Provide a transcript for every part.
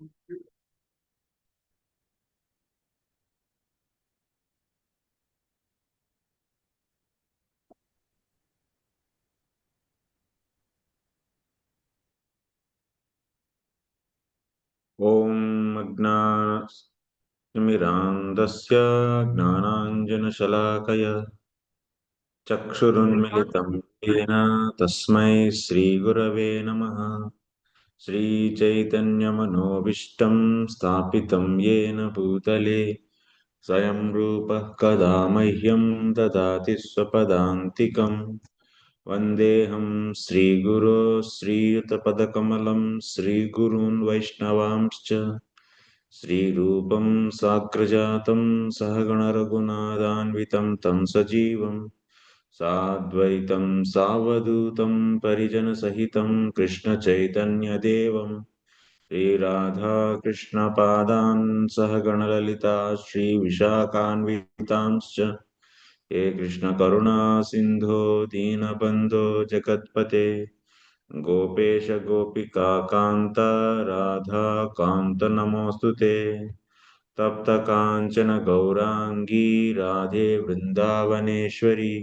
ॐ अज्ञानतिमिरान्धस्य ज्ञानाञ्जनशलाकया चक्षुरुन्मिलितं येन तस्मै श्रीगुरवे नमः। श्रीचैतन्यमनोभीष्टं स्थापितं येन भूतले स्वयं रूपः कदा मह्यं ददाति स्वपदान्तिकम्। वन्देऽहं श्रीगुरो श्रीयुतपदकमलं श्रीगुरून् वैष्णवांश्च श्रीरूपं साग्रजातं सहगणरघुनाथान्वितं तं सजीवं साद्वैतं सावधूतं परिजनसहितं कृष्णचैतन्यदेवं श्रीराधाकृष्णपादान् सहगणललिता श्रीविशाखान्वितांश्च हे कृष्णकरुणा सिन्धो दीनबन्धो जगत्पते गोपेश गोपिका कान्त राधा कान्त नमोऽस्तु ते तप्त काञ्चन गौराङ्गी राधे वृन्दावनेश्वरी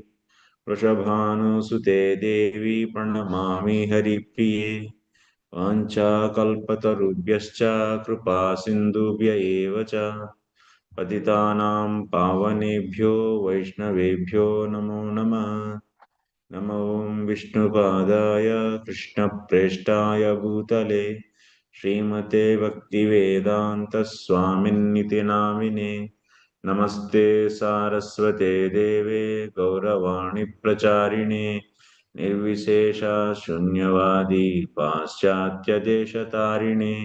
वृषभानुसुते देवी प्रणमामि हरिप्रिये वाञ्छाकल्पतरुभ्यश्च कृपा सिन्धुभ्य एव च पतितानां पावनेभ्यो वैष्णवेभ्यो नमो नमः। नमो विष्णुपादाय कृष्णप्रेष्ठाय भूतले श्रीमते भक्तिवेदान्तस्वामिन्निति नामिने नमस्ते सारस्वते देवे गौरवाणी प्रचारिणे निर्विशेषा शून्यवादी पाश्चात्यदेशतारिणे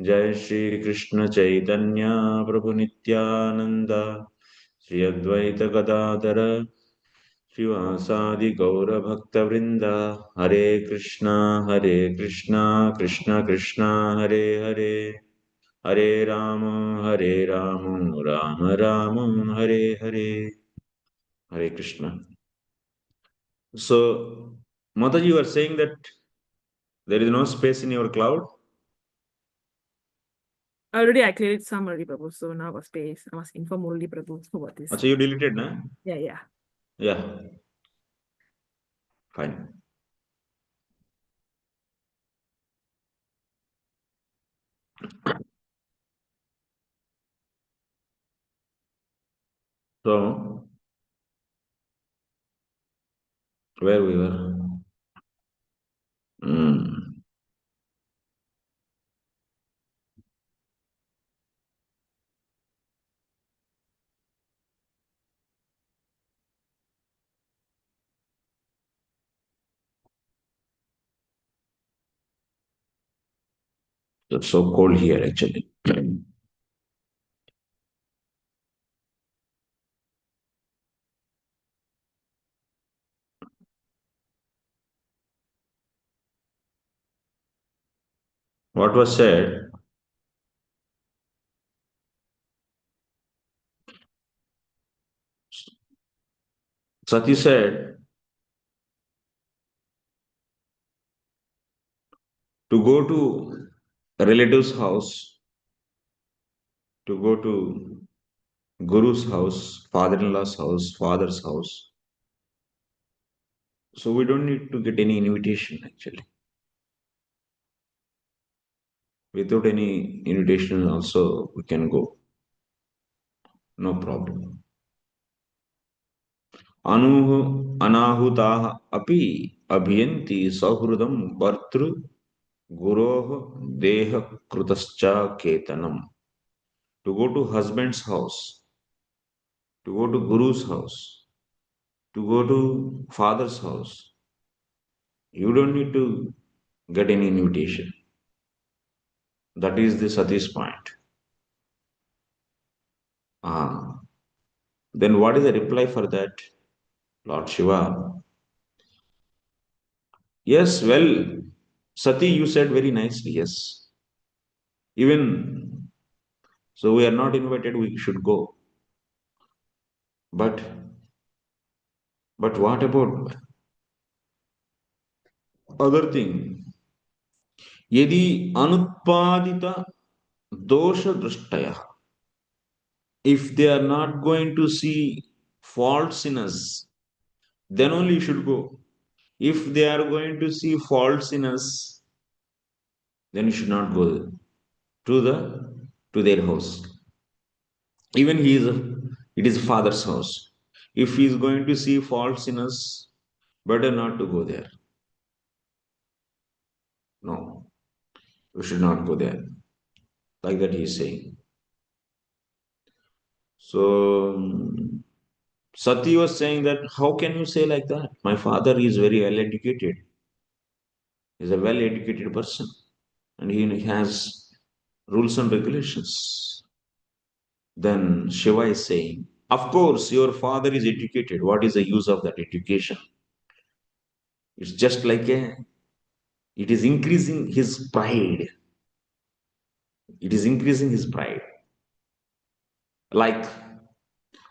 जय श्री कृष्ण चैतन्य प्रभु नित्यानंद श्री अद्वैत गदाधर श्रीवासादि गौरभक्तवृंद हरे Krishna Krishna Krishna Hare Hare Hare Ram Ram Ram Hare Hare Hare Krishna. So Mataji, you are saying that there is no space in your cloud. Already I created some already, Prabhu. So now a space. I must inform Murali Prabhu about this. Achha, you deleted, na? Yeah. Yeah. Fine. So, where we were? It's so cold here, actually. What was said? Sati said to go to a relative's house, to go to Guru's house, father-in-law's house, father's house. So we don't need to get any invitation, actually. Without any invitation also we can go. No problem. Anuhu anahutaha api abhiyanti sahridam bhartru guroh deha krutascha ketanam. To go to husband's house, to go to Guru's house, to go to father's house, you don't need to get any invitation. That is the Sati's point. Ah, then what is the reply for that? Lord Shiva. Yes, well, Sati, you said very nicely, yes. Even so, we are not invited, we should go. But what about other thing? यदि अनुत्पादित dosha drishtaya. If they are not going to see faults in us, then only you should go. If they are going to see faults in us, then you should not go to their house. Even it is father's house. If he is going to see faults in us, better not to go there. No, we should not go there. Like that he is saying. So Sati was saying that how can you say like that? My father is very well educated. He's a well educated person and he has rules and regulations. Then Shiva is saying, of course, your father is educated. What is the use of that education? It's just like it is increasing his pride. It is increasing his pride. Like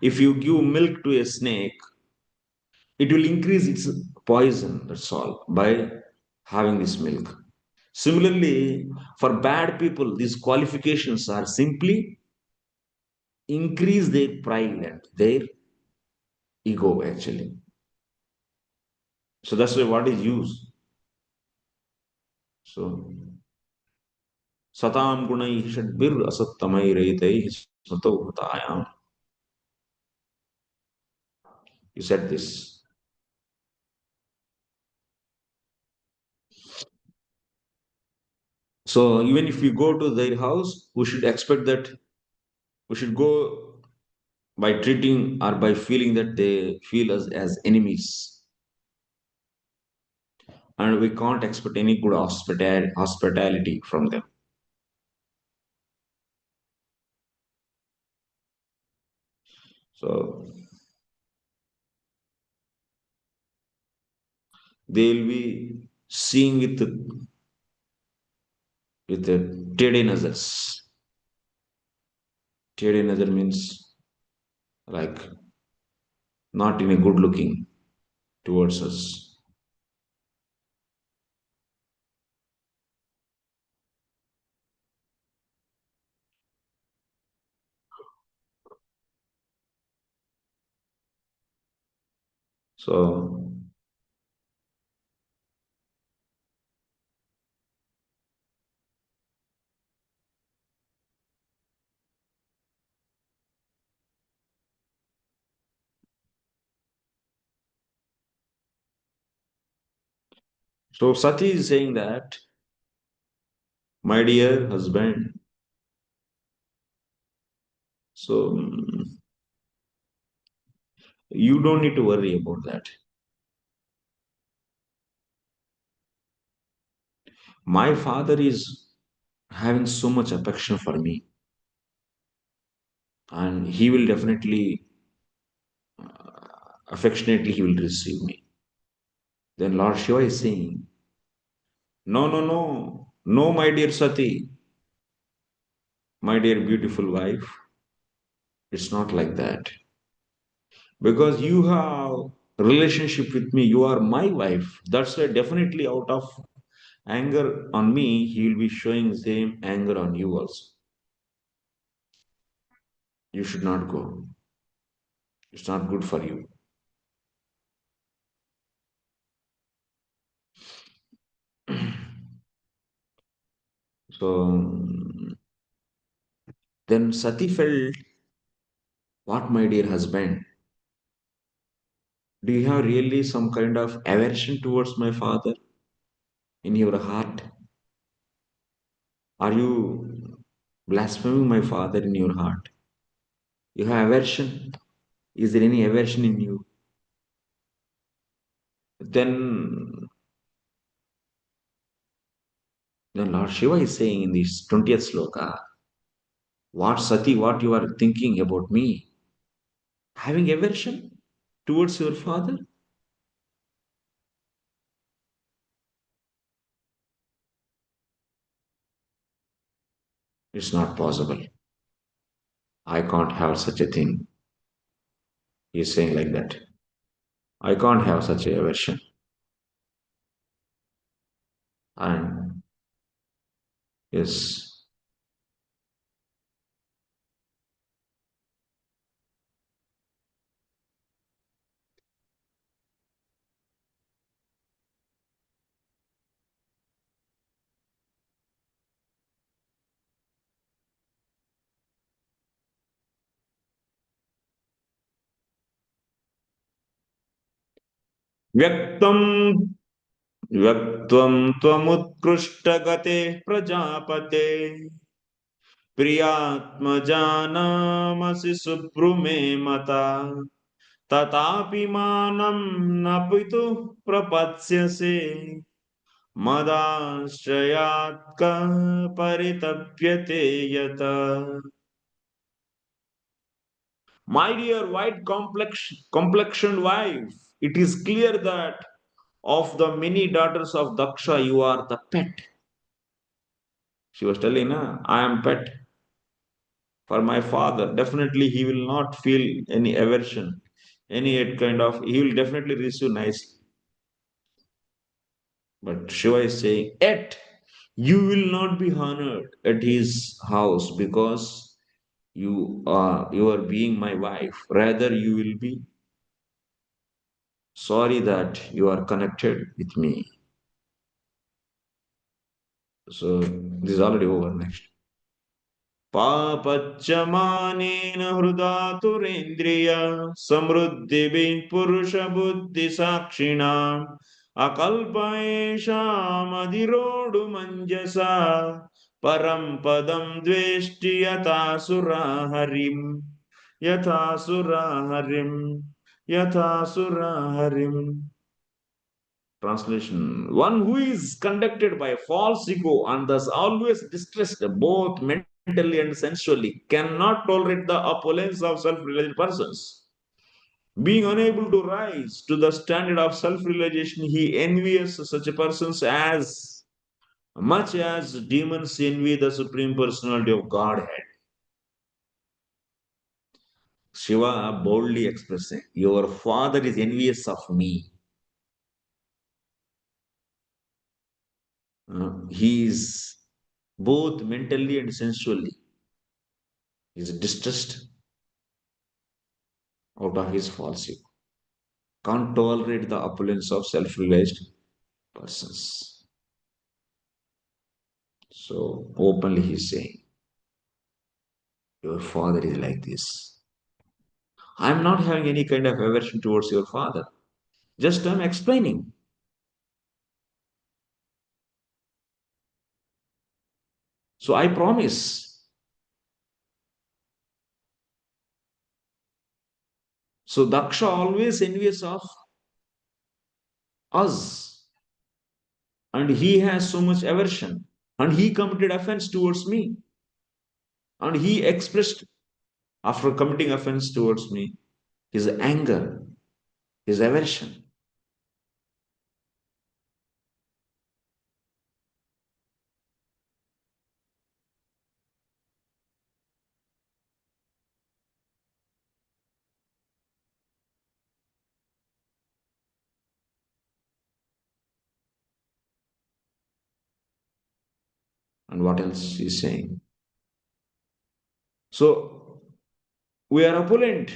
if you give milk to a snake, it will increase its poison, that's all, by having this milk. Similarly, for bad people, these qualifications are simply increase their pride and their ego actually. So that's why what is used. So satam gunai shadbir asattamai raitai smato bhutayam. You said this. So even if we go to their house, we should expect that we should go by treating or by feeling that they feel us as enemies. And we can't expect any good hospitality from them. So they'll be seeing with the tede nazars. Tede nazar means like not in a good looking towards us. So Sati is saying that, my dear husband, so you don't need to worry about that. My father is having so much affection for me, and he will definitely, affectionately, he will receive me. Then Lord Shiva is saying, no, no, no, no, my dear Sati, my dear beautiful wife, it's not like that. Because you have relationship with me, you are my wife. That's why definitely out of anger on me, he will be showing same anger on you also. You should not go. It's not good for you. So then Sati felt, what, my dear husband? Do you have really some kind of aversion towards my father in your heart? Are you blaspheming my father in your heart? You have aversion? Is there any aversion in you? Then Lord Shiva is saying in this 20th sloka, what Sati, what you are thinking about me? Having aversion towards your father? It's not possible. I can't have such a thing. He is saying like that. I can't have such a aversion. And yes, व्यक्तं व्यक्त्वं त्वमुत्कृष्टगते प्रजापते प्रियात्मजानामसि सुब्रुमे मता तथापि मानं न पितुः प्रपत्स्यसे मदाश्रयात् कः परितप्यते यत. My dear white complexioned wife, it is clear that of the many daughters of Daksha, you are the pet. She was telling, I am pet for my father. Definitely, he will not feel any aversion, any kind of, he will definitely receive nicely. But Shiva is saying, yet you will not be honored at his house because you are being my wife. Rather, you will be sorry that you are connected with me. So this is already over. Next. पापच्यमानेन हृदा तुरेन्द्रिय समृद्धिभिः पुरुषबुद्धिसाक्षिणाम् अकल्पयेषामधिरोढुमञ्जसा परं पदं द्वेष्टि यथासुरा हरिम्. Translation: one who is conducted by false ego and thus always distressed both mentally and sensually cannot tolerate the opulence of self-realized persons. Being unable to rise to the standard of self-realization, he envies such persons as much as demons envy the Supreme Personality of Godhead. Shiva boldly expressing, your father is envious of me. He is both mentally and sensually is distressed out of his false ego. Can't tolerate the opulence of self-realized persons. So openly he's saying, your father is like this. I'm not having any kind of aversion towards your father. Just I'm explaining. So I promise. So Daksha always envious of us. And he has so much aversion. And he committed offense towards me. And he expressed, after committing offense towards me, his anger, his aversion. And what else he's saying? So we are opulent.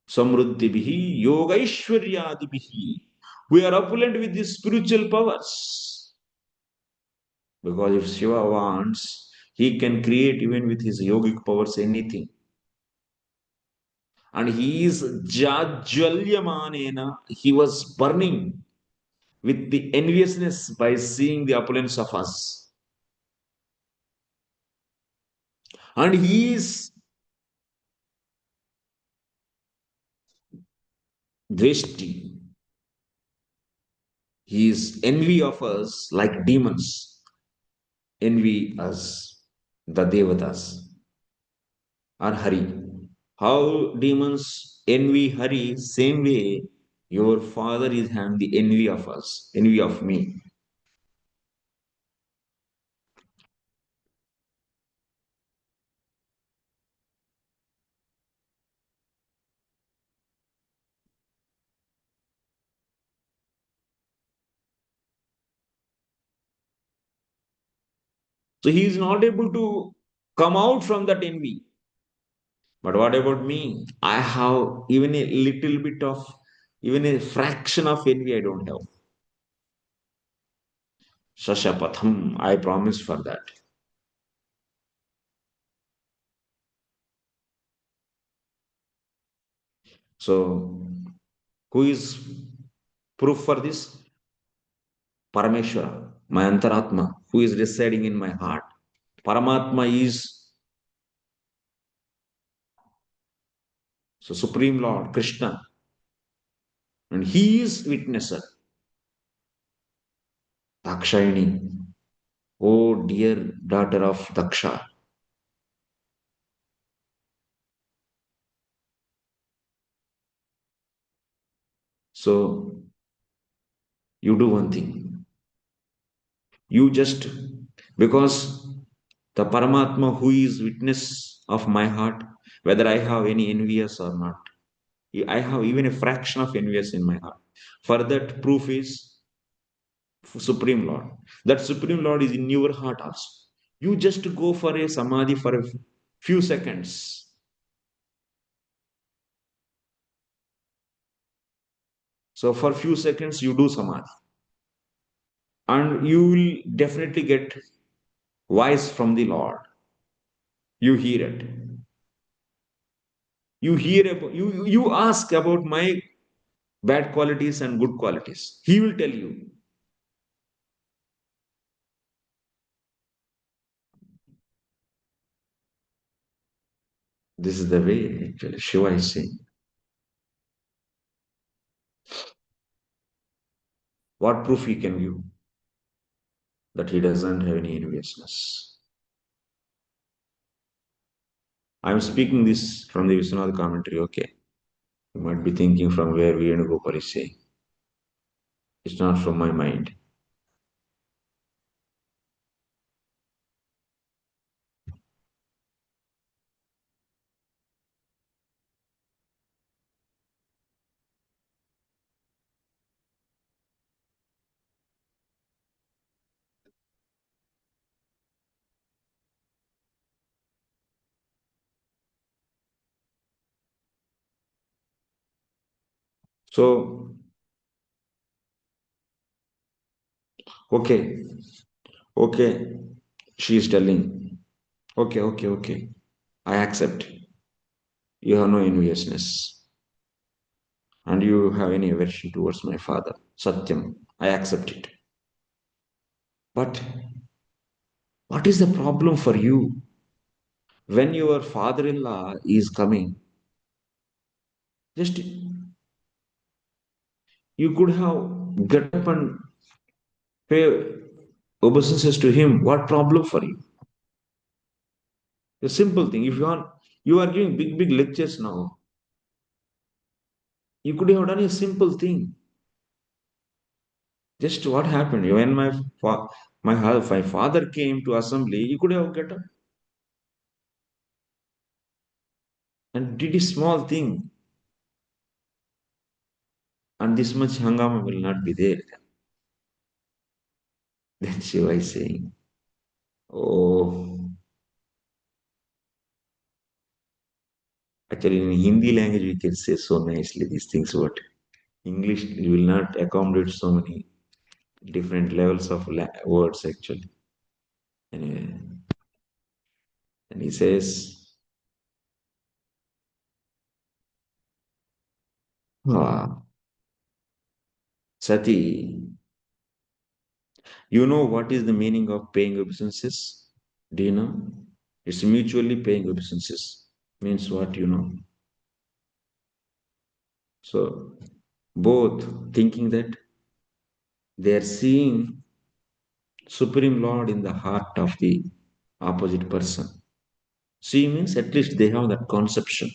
Samruddhibihi, yogaishwaryadibihi. We are opulent with these spiritual powers. Because if Shiva wants, he can create even with his yogic powers anything. And he is jajjalyamanena. He was burning with the enviousness by seeing the opulence of us. And he is dveshti. He is envy of us like demons envy us, the Devatas or Hari. How demons envy Hari, same way your father is having the envy of us, envy of me. So he is not able to come out from that envy. But what about me? I have even a little bit of, even a fraction of envy I don't have. Sashapatham, I promise for that. So, who is Proof for this, Parameshwara, my Antaratma, who is residing in my heart. Paramatma is so Supreme Lord Krishna, and he is witnesser. Dakshayani, oh dear daughter of Daksha. So you do one thing. You just, because the Paramatma who is witness of my heart, whether I have any envious or not, I have even a fraction of envious in my heart. For that, proof is Supreme Lord. That Supreme Lord is in your heart also. You just go for a samadhi for a few seconds. So for few seconds you do samadhi, and you will definitely get voice from the Lord. You hear it. You hear about you ask about my bad qualities and good qualities. He will tell you. This is the way actually Shiva is saying. What proof he can give that he doesn't have any enviousness? I'm speaking this from the Vishwanath commentary, okay? You might be thinking from where Venugopal is saying. It's not from my mind. So, okay, okay, she is telling, okay, I accept. You have no enviousness and you have any aversion towards my father. Satyam, I accept it. But what is the problem for you when your father in law is coming? Just you could have get up and pay obeisances to him. What problem for you? A simple thing. If you are giving big lectures now, you could have done a simple thing. Just what happened when my father came to assembly, you could have get up and did a small thing, and this much hangama will not be there. Then Shiva is saying, "Oh, actually, in Hindi language we can say so nicely these things, but English will not accommodate so many different levels of words actually." Anyway, and he says, "Ah, Sati, you know what is the meaning of paying obeisances? Do you know? It's mutually paying obeisances. Means what you know. So both thinking that they are seeing Supreme Lord in the heart of the opposite person. See means at least they have that conception.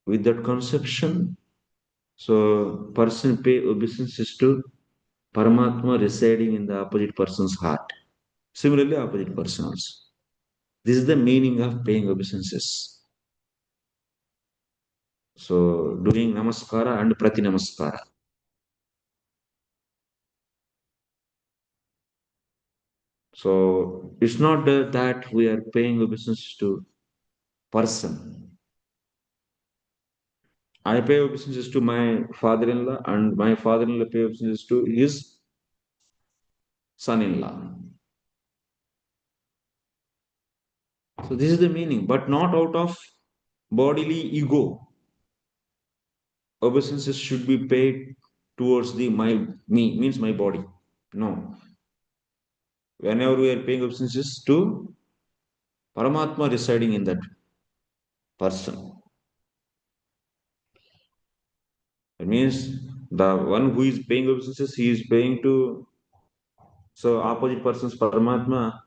With that conception, so person pay obeisances to Paramatma residing in the opposite person's heart. Similarly, opposite person also. This is the meaning of paying obeisances. So doing namaskara and prati namaskara. So it's not that we are paying obeisance to person. I pay obeisance to my father-in-law, and my father-in-law pay obeisance to his son-in-law. So this is the meaning, but not out of bodily ego. Obeisances should be paid towards the me means my body. No. Whenever we are paying obeisances to Paramatma residing in that person. It means the one who is paying obeisances, he is paying to so opposite person's Paramatma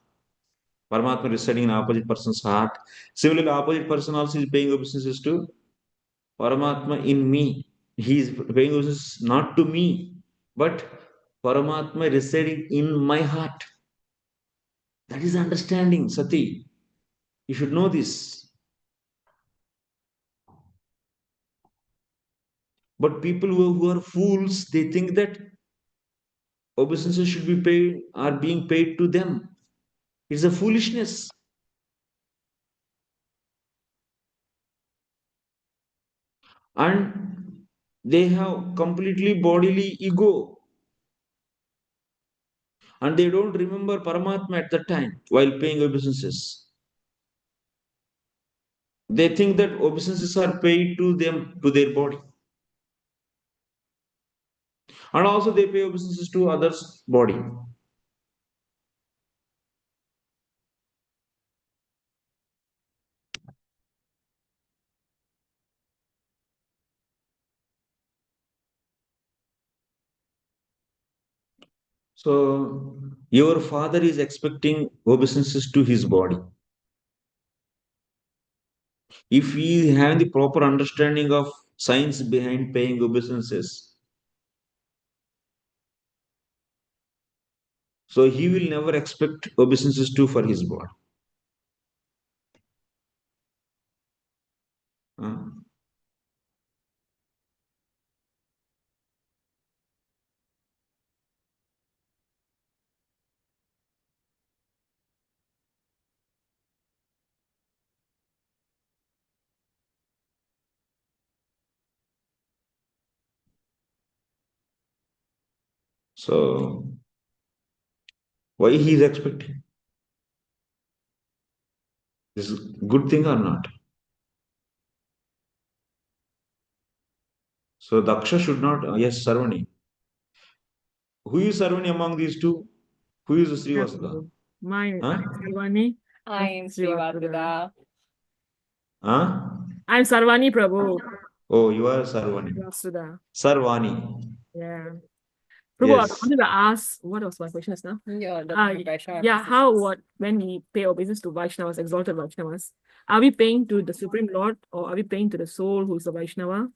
residing in opposite person's heart. Similarly, opposite person also is paying obeisances to Paramatma in me. He is paying obeisances not to me, but Paramatma residing in my heart. That is understanding, Sati. You should know this. But people who are fools, they think that obeisances should be paid, are being paid to them. It's a foolishness. And they have completely bodily ego. And they don't remember Paramatma at the time while paying obeisances. They think that obeisances are paid to them, to their body. And also they pay obeisances to others' body. So your father is expecting obeisances to his body. If we have the proper understanding of science behind paying obeisances, so he will never expect obeisances to for his body. Uh, so why he is expecting? Is good thing or not? So Daksha should not. Yes, Sarvani. Who is Sarvani among these two? Who is Yeah, Srivasuda? Prabhu. Mine, Huh? I'm Sarvani. I am Srivasuda. Huh? I'm Sarvani, Prabhu. Oh, you are Sarvani. Srivasuda. Sarvani. Yeah. Prabhu, I Yes. wanted to ask, what was my question just now? Yeah, Yeah, how, what, when we pay obeisance to Vaishnavas, exalted Vaishnavas, are we paying to the Supreme Lord or are we paying to the soul who's the Vaishnava?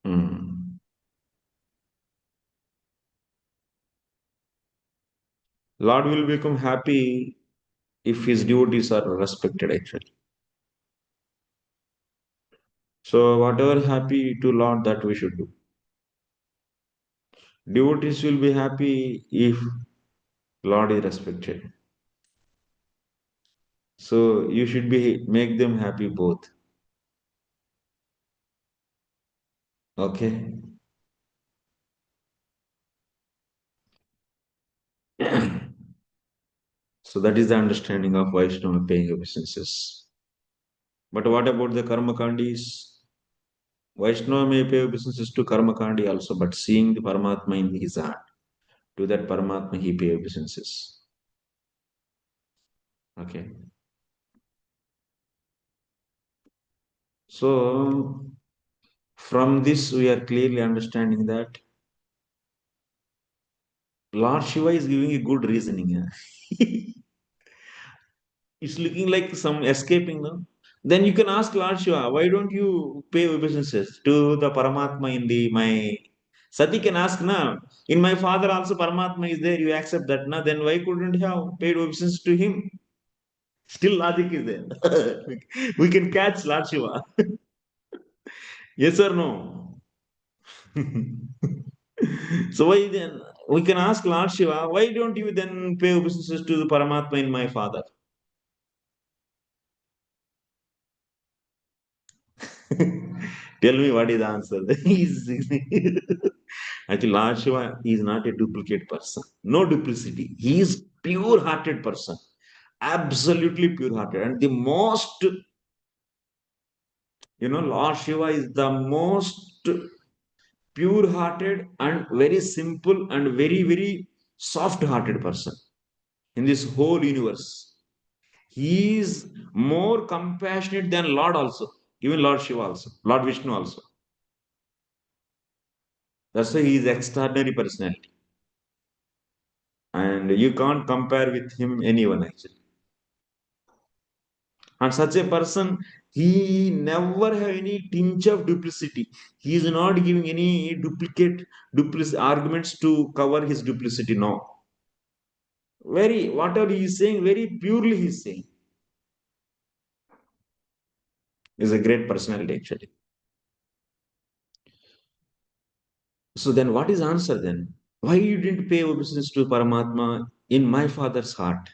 Hmm. Lord will become happy if his devotees are respected actually. So whatever happy to Lord that we should do. Devotees will be happy if Lord is respected. So you should be make them happy both. Okay. So that is the understanding of Vaishnava paying obeisances. But what about the karma kandis? Vaishnava may pay obeisances to karma kandi also, but seeing the Paramatma in his heart, to that Paramatma he pay obeisances. Okay. So from this we are clearly understanding that Lord Shiva is giving a good reasoning. It's looking like some escaping now. Then you can ask Lord Shiva, why don't you pay obeisances to the Paramatma in the my Sati can ask now. In my father also Paramatma is there, you accept that now. Then why couldn't you have paid obeisances to him? Still logic is there. We can catch Lord Shiva. Yes or no? So why then we can ask Lord Shiva, why don't you then pay obeisances to the Paramatma in my father? Tell me what is the answer. Actually, Lord Shiva is not a duplicate person. No duplicity. He is pure-hearted person. absolutely pure-hearted. And the most, Lord Shiva is the most pure-hearted and very simple and very, very soft-hearted person in this whole universe. He is more compassionate than Lord also, even Lord Shiva also, Lord Vishnu also. That's why he is extraordinary personality. And you can't compare with him anyone actually. And such a person, he never have any tinge of duplicity. He is not giving any duplicate arguments to cover his duplicity. No. Very, whatever he is saying, very purely he is saying. Is a great personality actually. So then what is answer then? Why you didn't pay obeisance to Paramatma in my father's heart?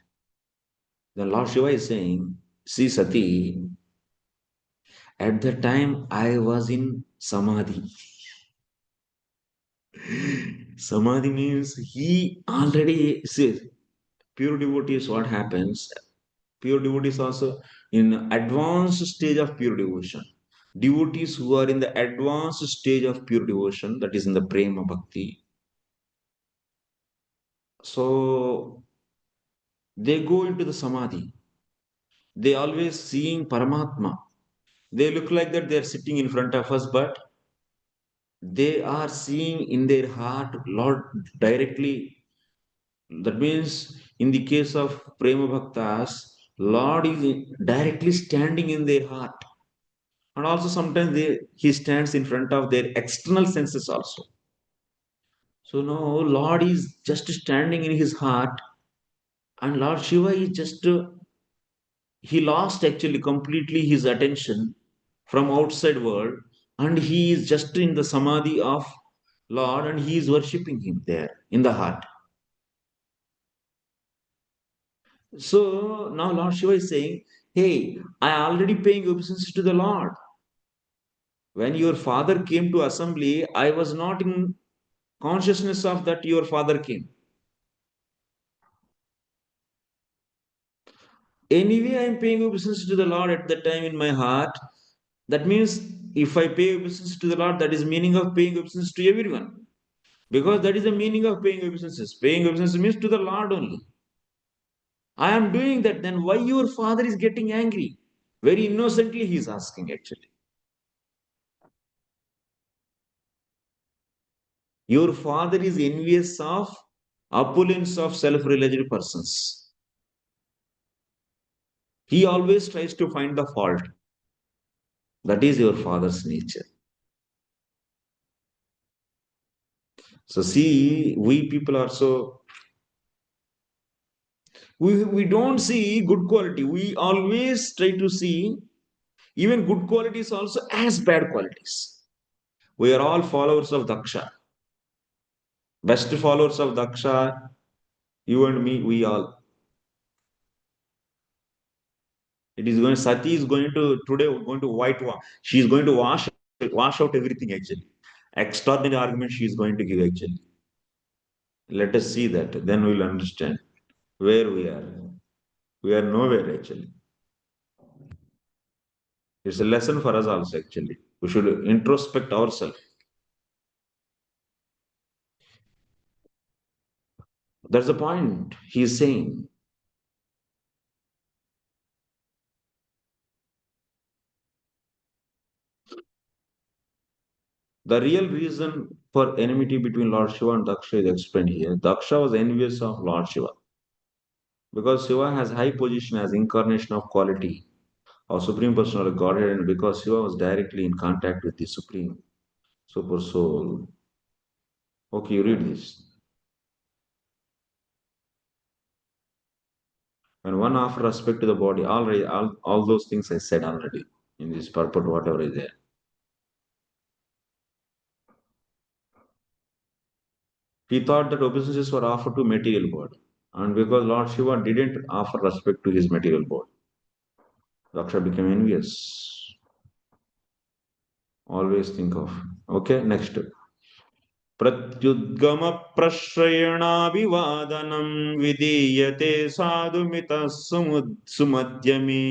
Then Lord Shiva is saying, see Sati, at the time I was in Samadhi. Samadhi means he already says, pure devotees, what happens? Pure devotees also in advanced stage of pure devotion. Devotees who are in the advanced stage of pure devotion, that is in the prema bhakti. So they go into the samadhi. They always seeing Paramatma. They look like that they are sitting in front of us, but they are seeing in their heart Lord directly. That means in the case of Prema Bhaktas, Lord is directly standing in their heart. And also sometimes he stands in front of their external senses also. So no, Lord is just standing in his heart, and Lord Shiva is just he lost actually completely his attention from outside world, and he is just in the samadhi of Lord, and he is worshipping him there in the heart. So now Lord Shiva is saying, hey, I already paying obeisance to the Lord. When your father came to assembly, I was not in consciousness of that your father came. Anyway, I am paying obeisance to the Lord at that time in my heart. That means if I pay obeisance to the Lord, that is meaning of paying obeisance to everyone. Because that is the meaning of paying obeisances. Paying obeisance means to the Lord only. I am doing that, then why your father is getting angry? Very innocently he is asking actually. Your father is envious of opulence of self-realized persons. He always tries to find the fault. That is your father's nature. So see, we people are so we don't see good quality. We always try to see even good qualities also as bad qualities. We are all followers of Daksha. Best followers of Daksha, you and me, we all. It is going, Sati is going to, today, going to whitewash. She is going to wash out everything actually. Extraordinary argument she is going to give actually. Let us see that. Then we will understand where we are. We are nowhere actually. It's a lesson for us also actually. We should introspect ourselves. That's the point he is saying. The real reason for enmity between Lord Shiva and Daksha is explained here. Daksha was envious of Lord Shiva because Shiva has high position as incarnation of quality of Supreme Personality of Godhead, and because Shiva was directly in contact with the Supreme Super Soul. Okay, you read this. And one offer respect to the body, all those things I said already in this purport, whatever is there. He thought that obeisances were offered to material body. And because Lord Shiva didn't offer respect to his material body, Daksha became envious. Always think of. Okay, next. प्रत्युद्गमप्रश्रयणाभिवादनं विधीयते साधुमितः सुमध्यमे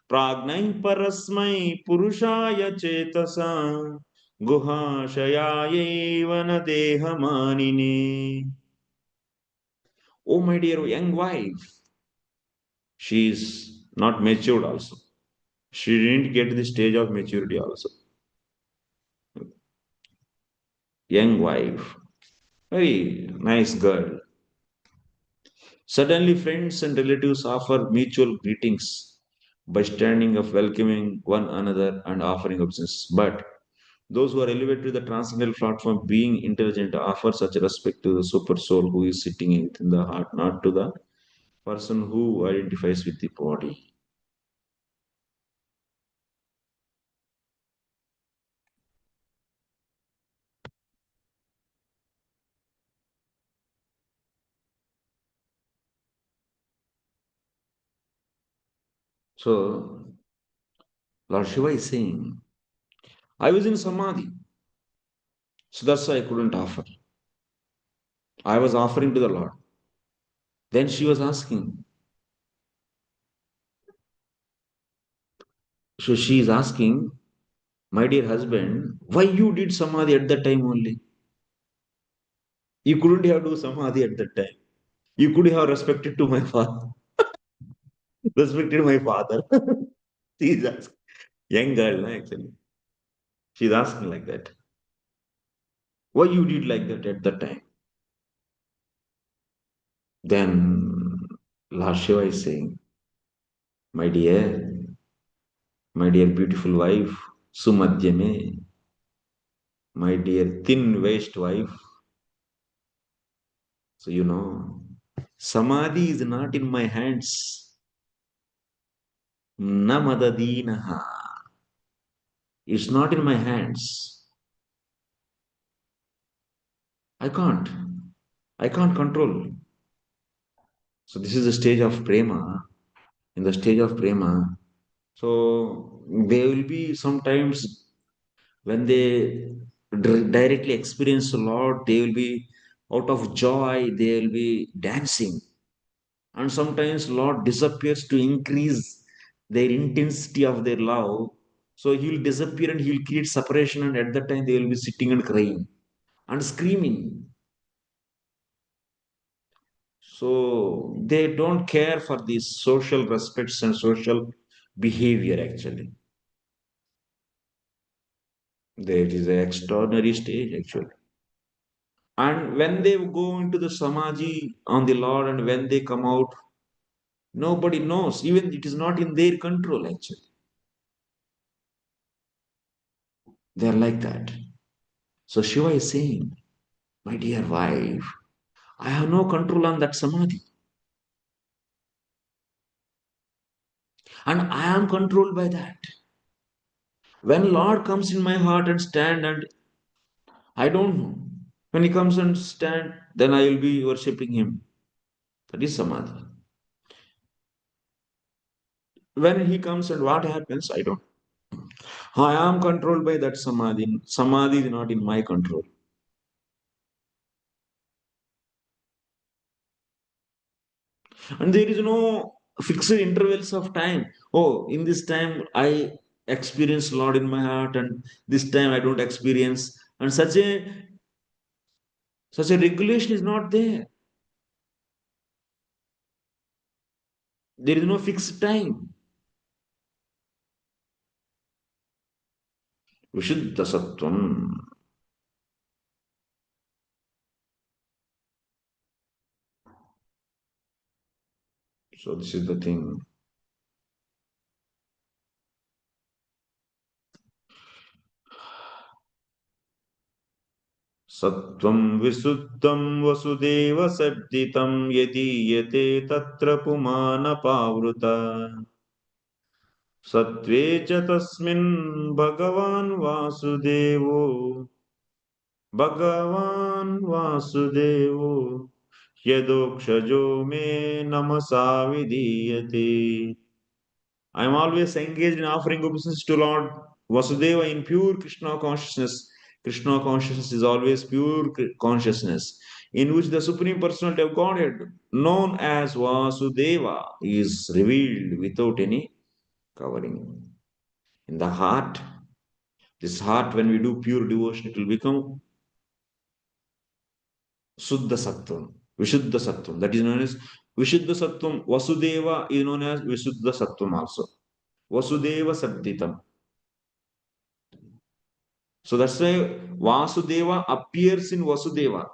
प्राज्ञै परस्मै पुरुषाय चेतसा गुहाशयायैव न देहमानिने. Oh, my dear young wife, she is not matured also. She didn't get the stage of maturity also. Young wife, very nice girl. Suddenly, friends and relatives offer mutual greetings by standing up, welcoming one another, and offering obeisance. But those who are elevated to the transcendental platform, being intelligent, offer such respect to the super soul who is sitting in the heart, not to the person who identifies with the body. So, Lord Shiva is saying, I was in Samadhi, so that's why I couldn't offer. I was offering to the Lord. Then she was asking, so she is asking, my dear husband, why you did Samadhi at that time only? You couldn't have do Samadhi at that time. You could have respected to my father, respected my father. She is asking, young girl, no, actually. She's asking like that. Why you did like that at that time? Then Lord Shiva is saying, my dear beautiful wife, Sumadhyame, my dear thin waist wife. So Samadhi is not in my hands. Namadadinaha. It's not in my hands. I can't. I can't control. So this is the stage of prema. In the stage of prema, so there will be sometimes when they directly experience the Lord, they will be out of joy, they will be dancing. And sometimes Lord disappears to increase their intensity of their love. So he will disappear and he will create separation, and at that time they will be sitting and crying and screaming. So they don't care for these social respects and social behavior actually. There is an extraordinary stage actually. And when they go into the Samadhi on the Lord and when they come out, nobody knows. Even it is not in their control actually. They are like that. So Shiva is saying, my dear wife, I have no control on that Samadhi. And I am controlled by that. When Lord comes in my heart and stand, and I don't know. When he comes and stand, then I will be worshipping him. That is Samadhi. When he comes and what happens, I don't. I am controlled by that Samadhi. Samadhi is not in my control. And there is no fixed intervals of time. Oh, in this time I experience Lord in my heart, and this time I don't experience. And such a regulation is not there. There is no fixed time. Vishuddha Sattvam. So this is the thing. सत्त्वं विशुद्धं वसुदेव सद्दितं यदीयते तत्र पुमानपावृत सत्त्वे च तस्मिन् भगवान् वासुदेवो यदोक्षजो मे नमसा विधीयते. I am always engaged in offering obeisance to Lord Vasudeva in pure Krishna consciousness. Krishna consciousness is always pure consciousness, in which the Supreme Personality of Godhead, known as Vasudeva, is revealed without any covering. In the heart, this heart, when we do pure devotion, it will become Suddha Sattvam, Vishuddha Sattvam. That is known as Vishuddha Sattvam. Vasudeva is known as Vishuddha Sattvam also. Vasudeva Saddhitam. So that's why Vasudeva appears in Vasudeva.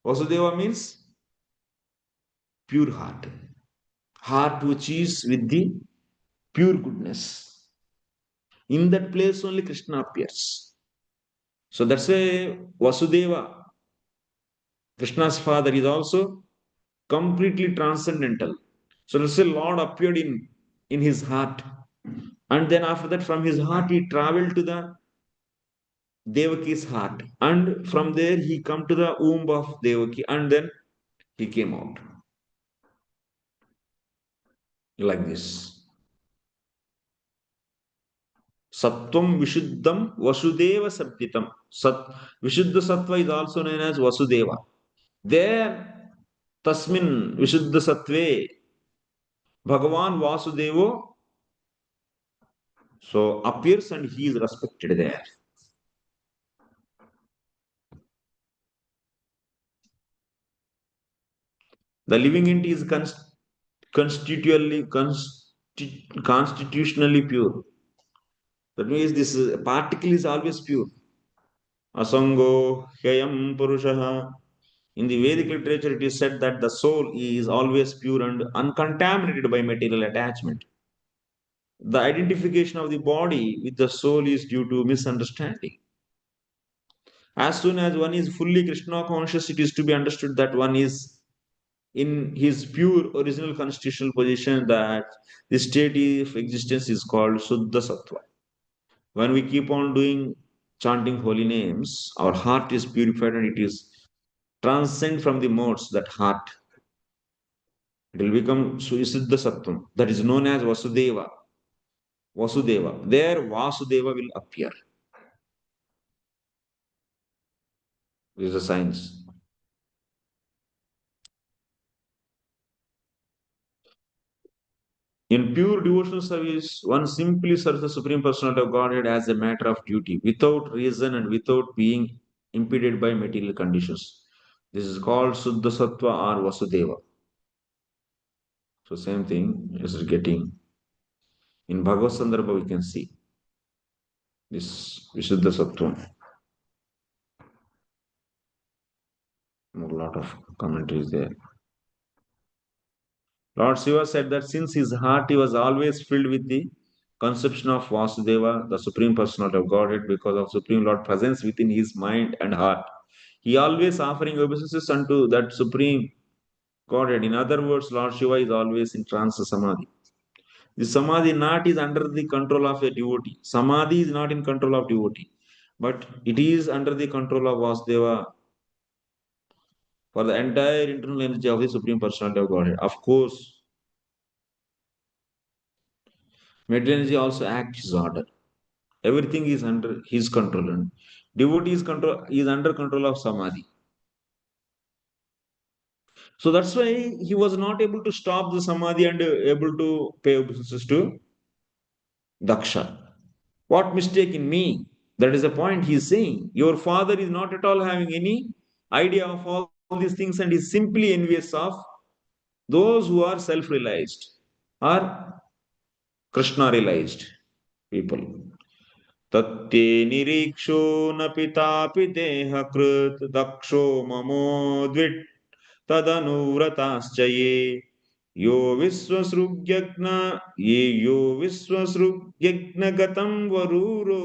Vasudeva means pure heart. Heart which is with the pure goodness. In that place only Krishna appears. So that's why Vasudeva, Krishna's father, is also completely transcendental. So let's say Lord appeared in his heart. And then after that, from his heart, he traveled to the Devaki's heart. And from there, he come to the womb of Devaki. And then he came out. Like this. Sattvam Vishuddham Vasudeva Satyitam. Vishuddha Sattva is also known as Vasudeva. There, Tasmin Vishuddha Sattve, Bhagavan Vasudevo, so appears and he is respected there. The living entity is constitutionally pure. That means this particle is always pure. Asango Hyayam Purushaha. In the Vedic literature, it is said that the soul is always pure and uncontaminated by material attachment. The identification of the body with the soul is due to misunderstanding. As soon as one is fully Krishna conscious, it is to be understood that one is in his pure original constitutional position, that the state of existence is called Suddha Sattva. When we keep on doing chanting holy names, our heart is purified and it is transcend from the modes, that heart. It will become Suddha Sattvam. That is known as Vasudeva. Vasudeva. There Vasudeva will appear. This is a science. In pure devotional service, one simply serves the Supreme Personality of Godhead as a matter of duty, without reason and without being impeded by material conditions. This is called Suddha Sattva or Vasudeva. So same thing is getting in Bhagavad Sandarbha we can see this Vishuddha Sattva. A lot of commentaries there. Lord Shiva said that since his heart he was always filled with the conception of Vasudeva, the Supreme Personality of Godhead, because of Supreme Lord presence within his mind and heart. He always offering obeisances unto that Supreme Godhead. In other words, Lord Shiva is always in trance samadhi. The samadhi not is under the control of a devotee. Samadhi is not in control of devotee, but it is under the control of Vasudeva for the entire internal energy of the Supreme Personality of Godhead. Of course, material energy also acts his order. Everything is under his control, and devotee is under control of samadhi. So that's why he was not able to stop the samadhi and able to pay obeisances to Daksha. What mistake in me? That is the point he is saying. Your father is not at all having any idea of all these things and is simply envious of those who are self-realized or Krishna-realized people. तत्ते निरीक्षो न पितापि देहकृत् दक्षो ममोद्विट् तदनुव्रताश्च यो विश्वसृग्यज्ञ यो विश्वसृग्यज्ञगतं वरूरो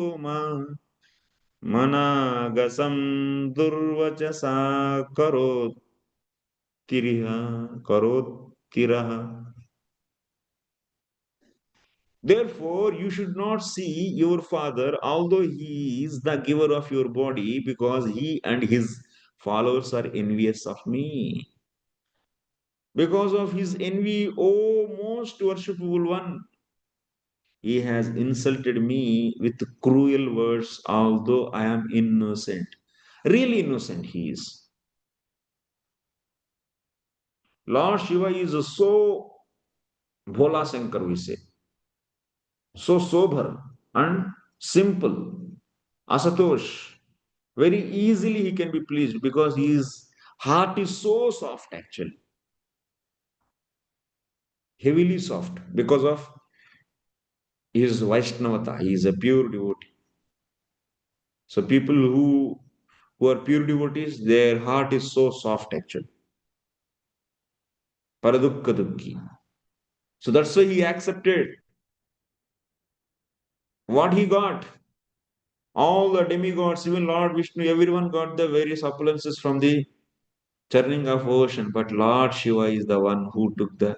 मनागसं दुर्वचसा करोत्तिरः. Therefore, you should not see your father, although he is the giver of your body, because he and his followers are envious of me. Because of his envy, O most worshipful one, He has insulted me with cruel words, although I am innocent. Really innocent he is. Lord Shiva is so Bhola Shankar, we say, so sober and simple, asatosh. Very easily he can be pleased because his heart is so soft actually, heavily soft because of his Vaishnavata. He is a pure devotee. So people who are pure devotees, their heart is so soft actually. Paradukka dukki. So that's why he accepted what he got. All the demigods, even Lord Vishnu, everyone got the various opulences from the churning of ocean. But Lord Shiva is the one who took the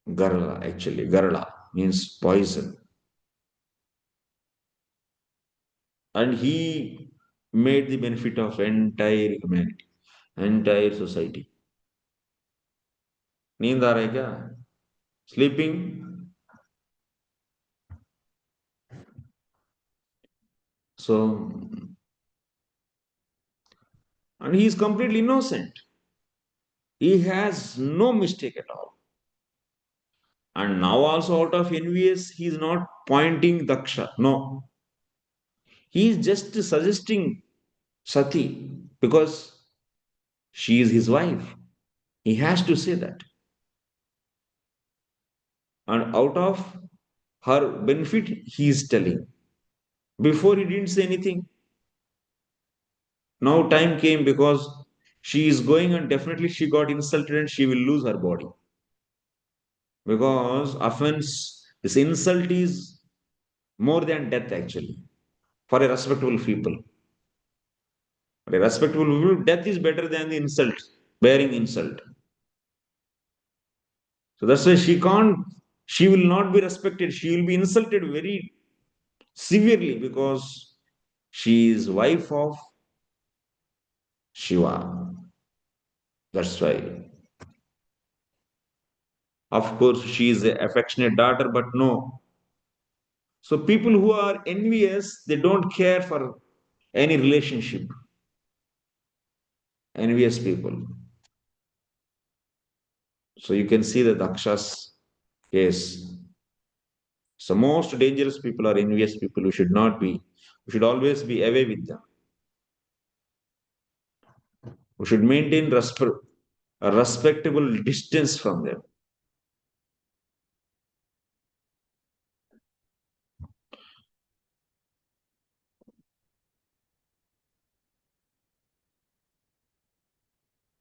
Garala actually. Garala means poison. And he made the benefit of entire humanity, entire society. नींद आ रहा है क्या? Sleeping? So, and he is completely innocent. He has no mistake at all. And now also out of envious, he is not pointing Daksha. No. He is just suggesting Sati because she is his wife. He has to say that. And out of her benefit, he is telling. Before he didn't say anything. Now time came because she is going and definitely she got insulted and she will lose her body. Because offense, this insult is more than death actually for a respectable people. For a respectable people, death is better than the insult, bearing insult. So that's why she will not be respected. She will be insulted very severely because she is wife of Shiva. That's why. Of course, she is an affectionate daughter, but no. So people who are envious, they don't care for any relationship. Envious people. So you can see the Daksha's case. So most dangerous people are envious people. We should not be. We should always be away with them. We should maintain a respectable distance from them.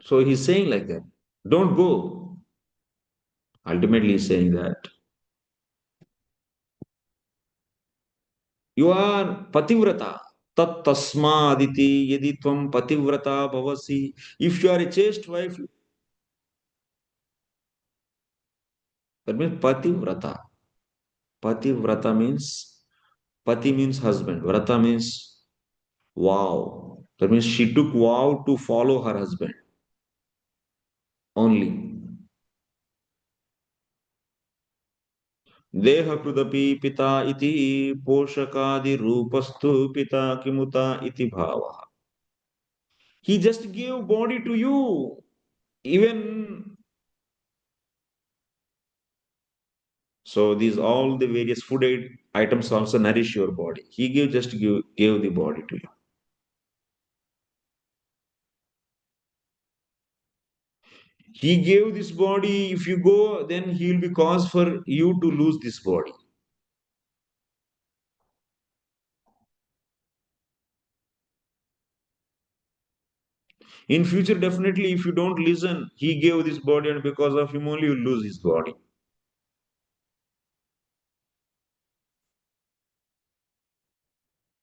So he's saying like that. Don't go. Ultimately, he's saying that. You are pativrata. Tat tasmaditi yadi tvam pativrata bhavasi. If you are a chaste wife, that means pativrata. Pativrata means, pati means husband. Vrata means vow. That means she took vow to follow her husband only. देहकृदपि पिता इति पोषकादि रूपस्तु पिता किमुता इति भावः. He just gave body to you. Even so, these all the various food items also nourish your body. He gave the body to you. He gave this body. If you go, then he will be cause for you to lose this body. In future, definitely, if you don't listen, he gave this body, and because of him only you lose his body.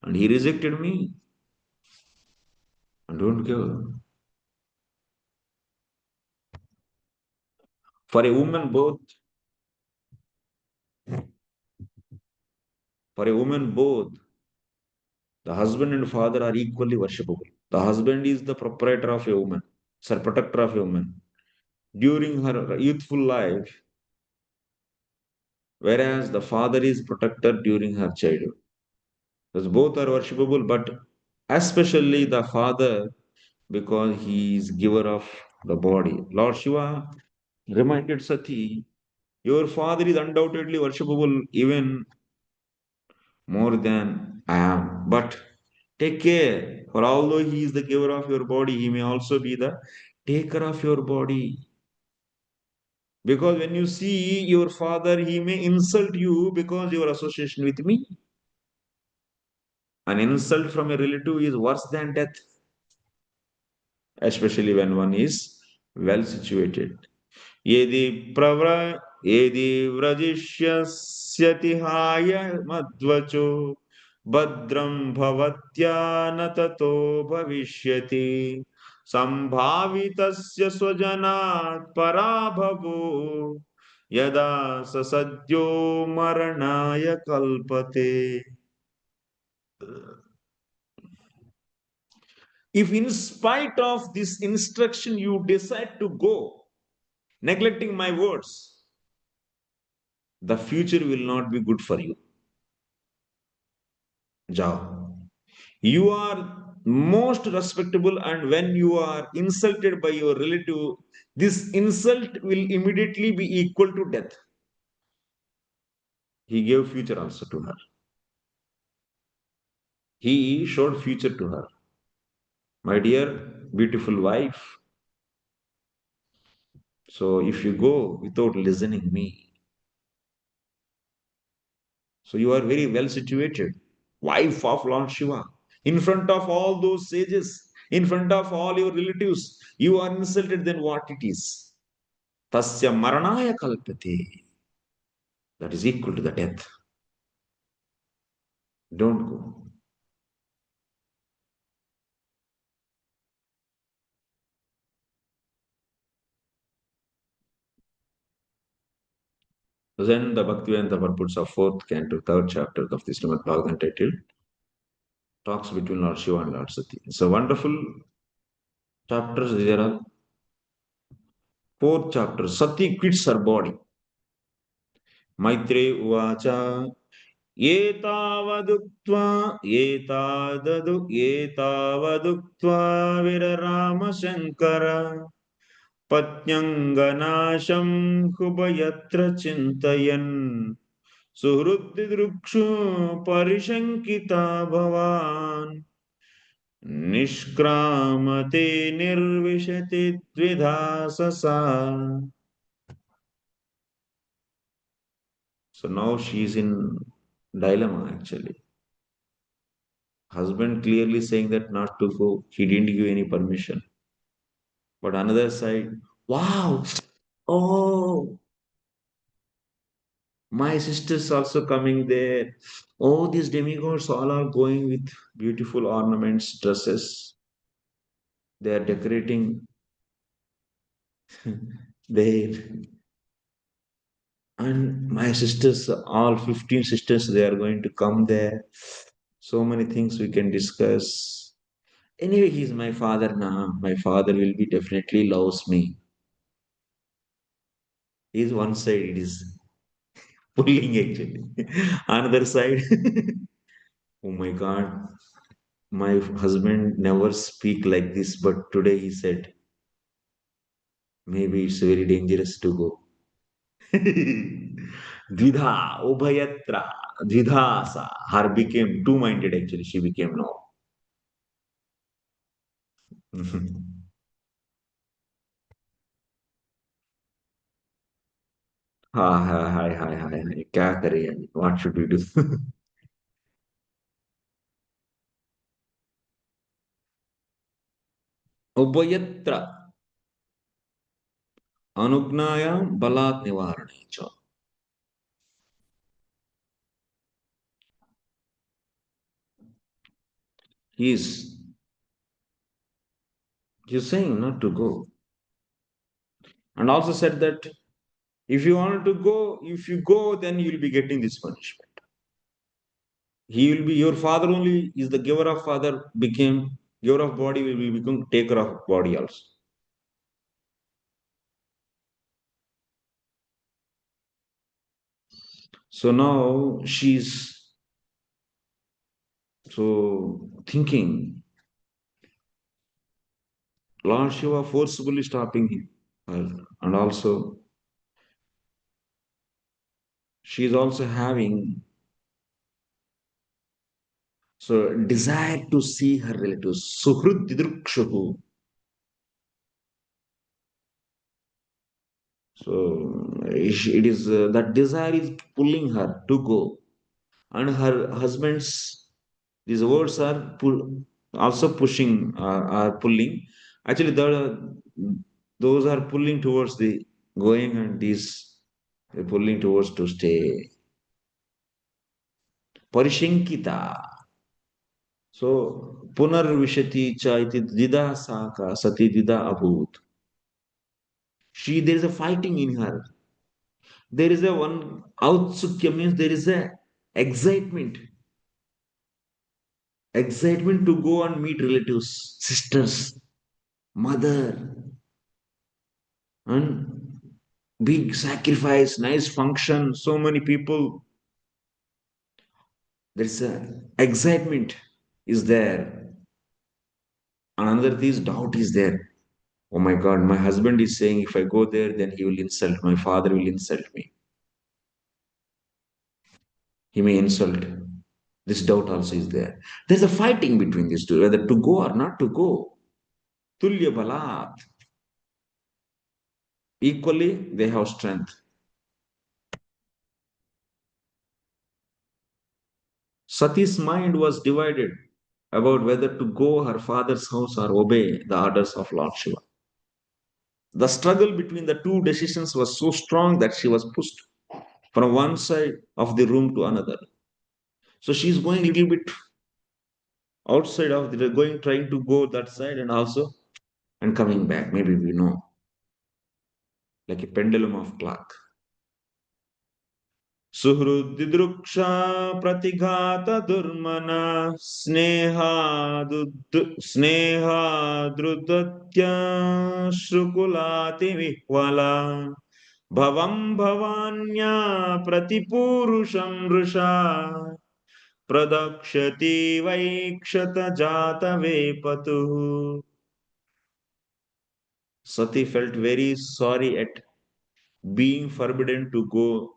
And he rejected me. And don't give. For a woman, both the husband and father are equally worshipable. The husband is the proprietor of a woman, sir, protector of a woman. During her youthful life, whereas the father is protector during her childhood. Thus both are worshipable, but especially the father because he is giver of the body. Lord Shiva reminded Sati, your father is undoubtedly worshipable even more than I am. But take care, for although he is the giver of your body, he may also be the taker of your body. Because when you see your father, he may insult you because your association with me. An insult from a relative is worse than death, especially when one is well situated. Yedi pravra yedi vrajishyasya haya madvacho badram bhavatya na tato bhavishyati sambhavitasya swajanat parabhavo yada sasadyo maranaya kalpate. If in spite of this instruction you decide to go, neglecting my words, the future will not be good for you. Jao. You are most respectable, and when you are insulted by your relative, this insult will immediately be equal to death. He gave future answer to her. He showed future to her. My dear, beautiful wife. So if you go without listening me, so you are very well situated, wife of Lord Shiva, in front of all those sages, in front of all your relatives, you are insulted, then what it is? Tasya maranaya kalpate. That is equal to the death. Don't go. Then the Bhaktivedanta Purports of fourth canto, third chapter of the Srimad Bhagavatam titled Talks between Lord Shiva and Lord Sati. It's a wonderful chapters. There are four chapters. Sati quits her body. Maitre Uvacha एतावदुक्त्वा एतावदुक्त्वा विररामशङ्कर पत्न्यङ्गनाशं हुभयत्र चिन्तयन् सुहृद्दिदृक्षु परिशङ्किता भवान् निष्क्रामते निर्विशति द्विधा ससा. So now she is in dilemma actually. Husband clearly saying that not to go. He didn't give any permission. But another side, wow, oh, my sisters also coming there. Oh, these demigods all are going with beautiful ornaments, dresses. They are decorating there. And my sisters, all 15 sisters, they are going to come there. So many things we can discuss. Anyway, he's my father now. My father will be definitely loves me. Is one side it is pulling actually. Another side, oh my God, my husband never speak like this, but today he said, maybe it's very dangerous to go. Dvidha, Ubhayatra, Dvidhasa. Her became two-minded actually. She became no. हाँ हाँ हाय हाय हाय हाय क्या करें अभी what should we do उभयत्र अनुज्ञायां बलात् निवारणे च. He's he's saying not to go, and also said that if you want to go, if you go, then you will be getting this punishment. He will be your father only is the giver of father became giver of body will be become taker of body also. So now she's so thinking, Lord Shiva forcibly stopping her, and also she is also having so desire to see her relatives. Suhrud didrukshuhu. So it is that desire is pulling her to go, and her husband's these words are also pushing are pulling. Actually, those are pulling towards the going, and these pulling towards to stay. Parishinkita. So punarvishati cha iti dida saka sati dida abhut. There is a fighting in her. There is a one outsukya means there is a excitement. Excitement to go and meet relatives, sisters, mother, and big sacrifice, nice function, so many people. There's a excitement is there. Another this doubt is there. Oh my God, my husband is saying if I go there, then he will insult. My father will insult me. He may insult. This doubt also is there. There's a fighting between these two, whether to go or not to go. Tulya balat. Equally, they have strength. Sati's mind was divided about whether to go her father's house or obey the orders of Lord Shiva. The struggle between the two decisions was so strong that she was pushed from one side of the room to another. So she's going a little bit outside of the going, trying to go that side and also and coming back. Maybe we know, like a pendulum of clock. सुहृदिदृक्षा प्रतिघातदुर्मना स्नेहादृतत्याश्रुकुलातिविह्वला भवं भवान्या प्रतिपूरुषं वृषा प्रदक्षति वैक्षतजातवेपतुः. Sati felt very sorry at being forbidden to go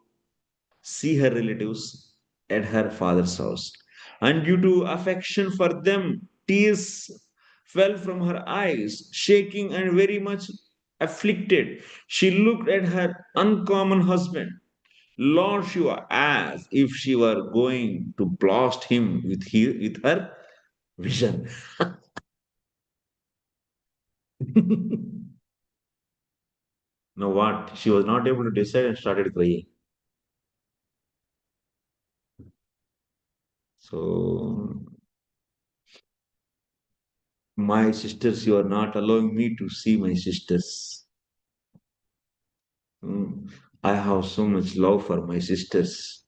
see her relatives at her father's house. And due to affection for them, tears fell from her eyes, shaking and very much afflicted. She looked at her uncommon husband, Lord Shiva, as if she were going to blast him with her vision. Now what? She was not able to decide and started crying. So, my sisters, you are not allowing me to see my sisters. I have so much love for my sisters.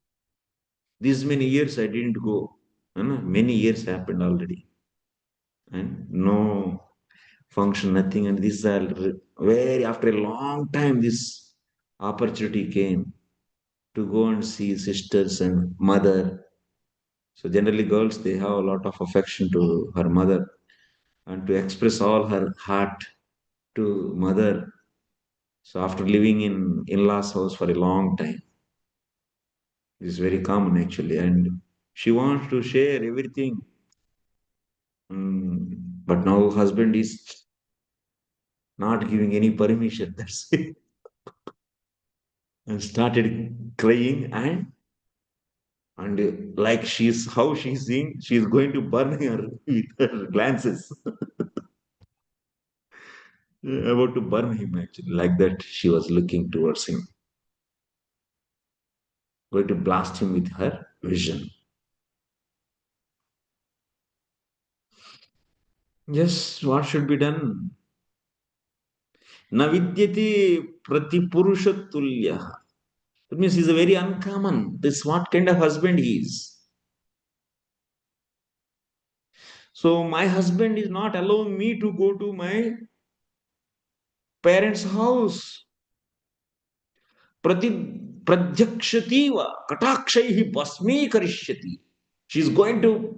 These many years I didn't go. Many years happened already. And no function, nothing. And this are very after a long time this opportunity came to go and see sisters and mother. So generally girls they have a lot of affection to her mother and to express all her heart to mother. So after living in in-laws house for a long time, this is very common actually, and she wants to share everything. But now husband is not giving any permission. That's it. And started crying and like she's how she's seeing, she's going to burn her with her glances. About to burn him actually. Like that, she was looking towards him, going to blast him with her vision. Yes, what should be done? Navidyati pratipurushatulya. That means he's a very uncommon. This what kind of husband he is. So my husband is not allowing me to go to my parents' house. Pradyakshativa katakshaihi basmi karishyati. She is going to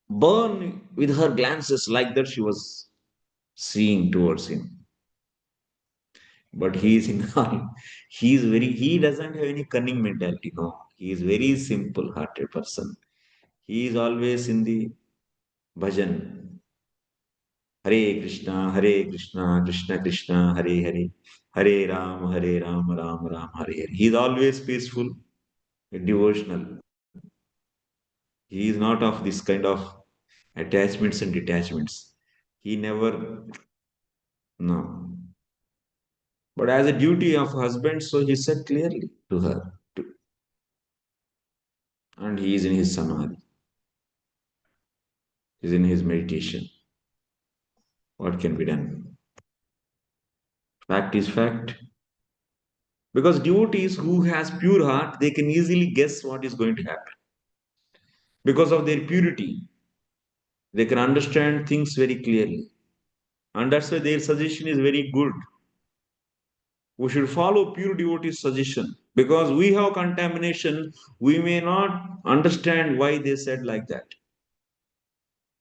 burn with her glances, like that she was seeing towards him. But he is in all, he doesn't have any cunning mentality. No, he is very simple hearted person. He is always in the bhajan. Hare Krishna, Krishna Krishna, Hare Hare, Hare Ram, Ram Ram, Hare Hare. He is always peaceful, devotional. He is not of this kind of attachments and detachments. He never, no. But as a duty of husband, so he said clearly to her, and he is in his samadhi, he is in his meditation. What can be done? Fact is fact. Because devotees who has pure heart, they can easily guess what is going to happen. Because of their purity, they can understand things very clearly. And that's why their suggestion is very good. We should follow pure devotees' suggestion. Because we have contamination, we may not understand why they said like that.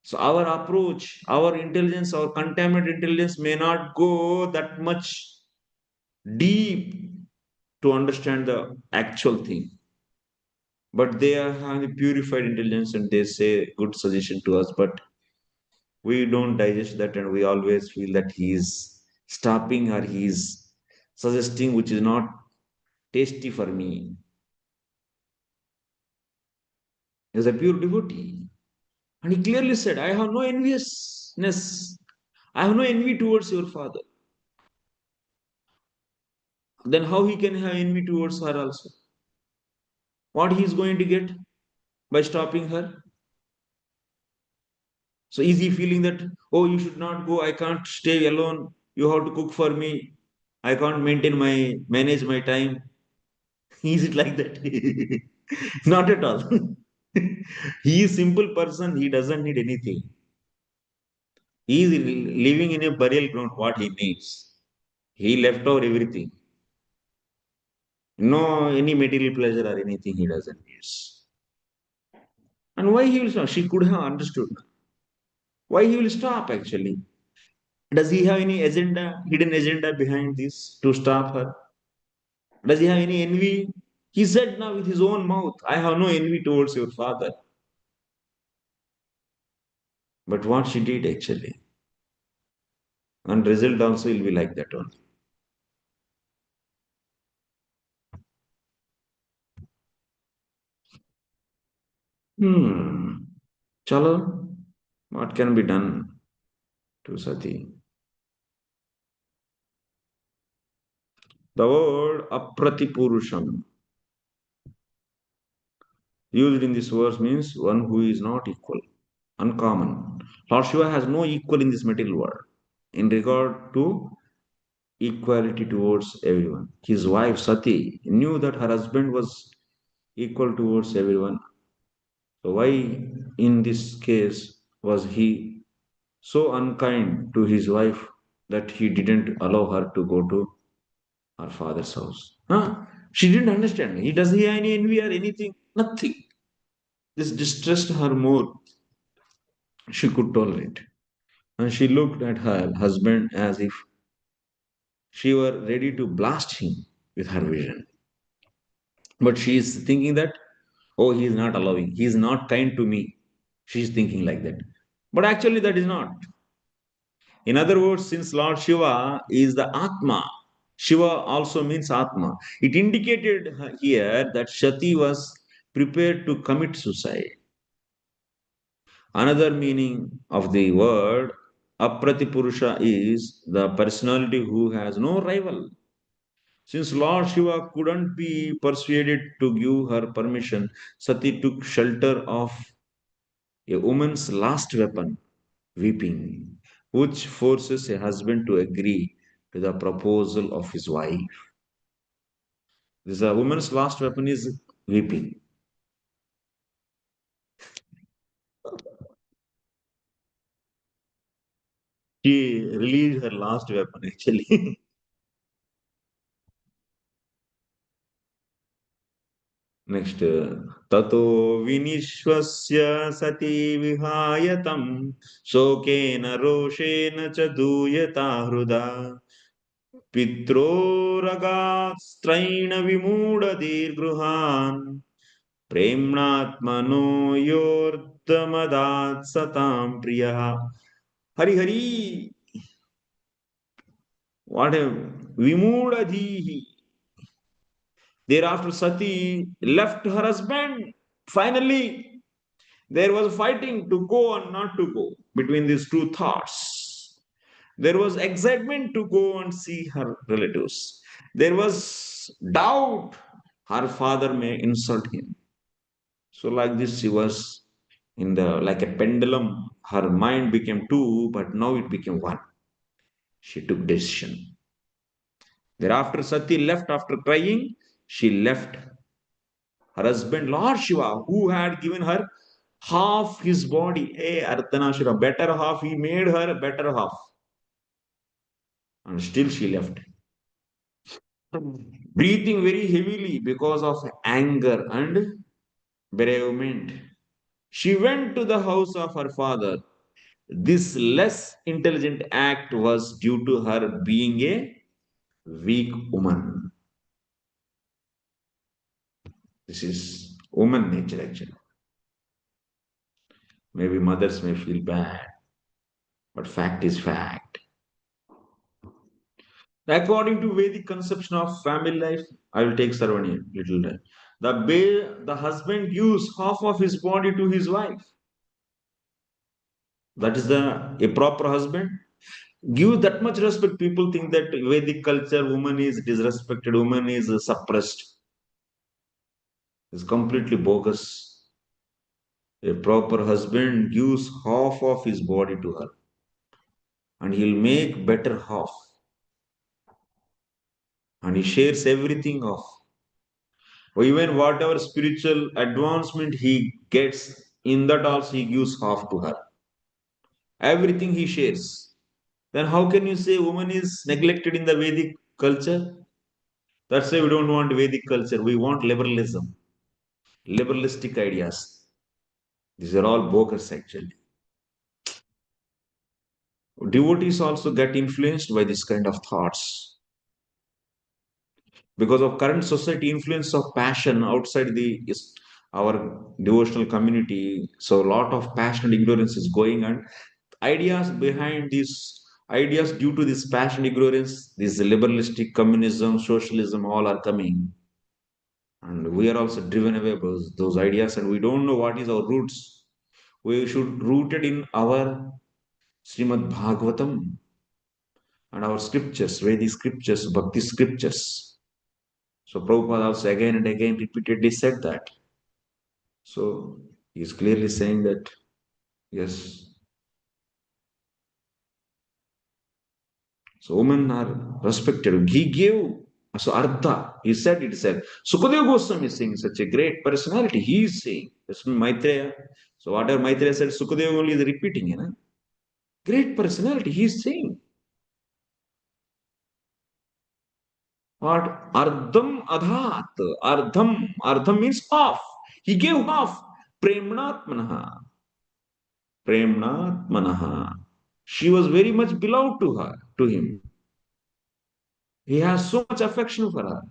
So our approach, our intelligence, our contaminated intelligence may not go that much deep to understand the actual thing. But they are having purified intelligence and they say good suggestion to us, but we don't digest that and we always feel that he is stopping or he is suggesting which is not tasty for me. He is a pure devotee. And he clearly said, I have no enviousness. I have no envy towards your father. Then how he can have envy towards her also? What he is going to get by stopping her? So is he feeling that, oh, you should not go, I can't stay alone, you have to cook for me, I can't manage my time? Is it like that? Not at all. He is simple person, he doesn't need anything. He is living in a burial ground, what he needs. He left over everything. No any material pleasure or anything he doesn't need. And why he will stop? She could have understood. Why he will stop actually? Does he have any agenda, hidden agenda behind this to stop her? Does he have any envy? He said now with his own mouth, I have no envy towards your father. But what she did actually, and result also will be like that only. Hmm. Chalo, what can be done to Sati? The word apratipurusham used in this verse means one who is not equal, uncommon. Lord Shiva has no equal in this material world in regard to equality towards everyone. His wife Sati knew that her husband was equal towards everyone. So why in this case was he so unkind to his wife that he didn't allow her to go to her father's house? Huh? She didn't understand. Does he have any envy or anything? Nothing. This distressed her more. She could tolerate. And she looked at her husband as if she were ready to blast him with her vision. But she is thinking that, oh, he is not allowing, he is not kind to me. She is thinking like that. But actually, that is not. In other words, since Lord Shiva is the Atma, Shiva also means Atma. It indicated here that Shati was prepared to commit suicide. Another meaning of the word Apratipurusha is the personality who has no rival. Since Lord Shiva couldn't be persuaded to give her permission, Sati took shelter of a woman's last weapon, weeping, which forces a husband to agree to the proposal of his wife. This a woman's last weapon is weeping. She released her last weapon actually. Next, tato vinishvasya sati vihayatam shokena roshena cha duyata hruda pitroragat straina vimuda dirgruhan premnatmano yordamadat satam priya. Hari Hari, what a vimudadhihi. Thereafter, Sati left her husband. Finally, there was fighting to go and not to go between these two thoughts. There was excitement to go and see her relatives. There was doubt her father may insult him. So, like this, she was in the like a pendulum. Her mind became two, but now it became one. She took decision. Thereafter, Sati left after crying. She left her husband, Lord Shiva, who had given her half his body. Hey, Ardhanashira, better half. He made her a better half. And still she left. Breathing very heavily because of anger and bereavement. She went to the house of her father. This less intelligent act was due to her being a weak woman. This is woman nature actually. Maybe mothers may feel bad, but fact is fact. According to Vedic conception of family life, I will take Sarvani little time. The husband gives half of his body to his wife. That is a proper husband. Give that much respect. People think that Vedic culture, woman is disrespected, woman is suppressed. It's completely bogus. A proper husband gives half of his body to her, and he'll make better half, and he shares everything off. Or even whatever spiritual advancement he gets, in that also he gives half to her. Everything he shares. Then how can you say woman is neglected in the Vedic culture? That's why we don't want Vedic culture. We want liberalism, liberalistic ideas. These are all bogus actually. Devotees also get influenced by this kind of thoughts because of current society influence of passion outside our devotional community. So a lot of passion and ignorance is going on. Ideas behind these ideas due to this passion ignorance, this liberalistic communism, socialism, all are coming. And we are also driven away by those ideas, and we don't know what is our roots. We should rooted in our Srimad Bhagavatam and our scriptures, Vedic scriptures, Bhakti scriptures. So Prabhupada also again and again repeatedly said that. So he is clearly saying that, yes, so women are respected. He gave, so Artha, he said it itself. Sukadeva Goswami is saying such a great personality. He is saying, that's Maitreya. So whatever Maitreya said, Sukadeva only is repeating, you know. Great personality, he is saying. What? Ardham adhat. Ardham means half. He gave half. Premnatmanaha. Premnatmanaha. She was very much beloved to her, to him. He has so much affection for her.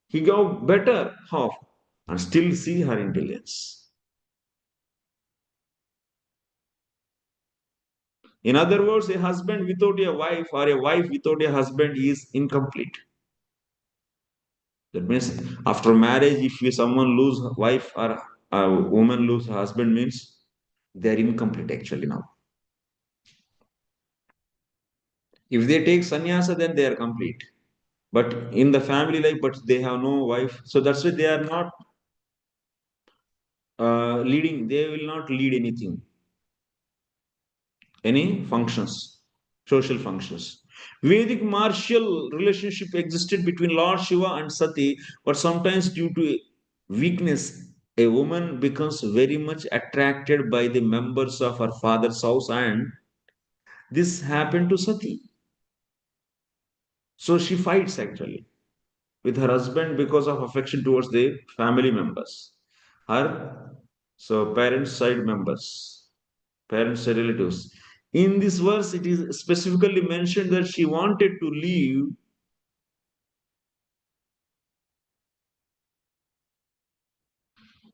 He gave better half and still see her intelligence. In other words, a husband without a wife or a wife without a husband is incomplete. That means after marriage, if someone lose wife or a woman lose husband means they are incomplete actually now. If they take sannyasa, then they are complete. But in the family life, but they have no wife, so that's why they are not leading. They will not lead anything, any functions, social functions. Vedic martial relationship existed between Lord Shiva and Sati, but sometimes due to weakness, a woman becomes very much attracted by the members of her father's house, and this happened to Sati. So she fights actually with her husband because of affection towards their family members. Her parents' side members, parents' side relatives. In this verse, it is specifically mentioned that she wanted to leave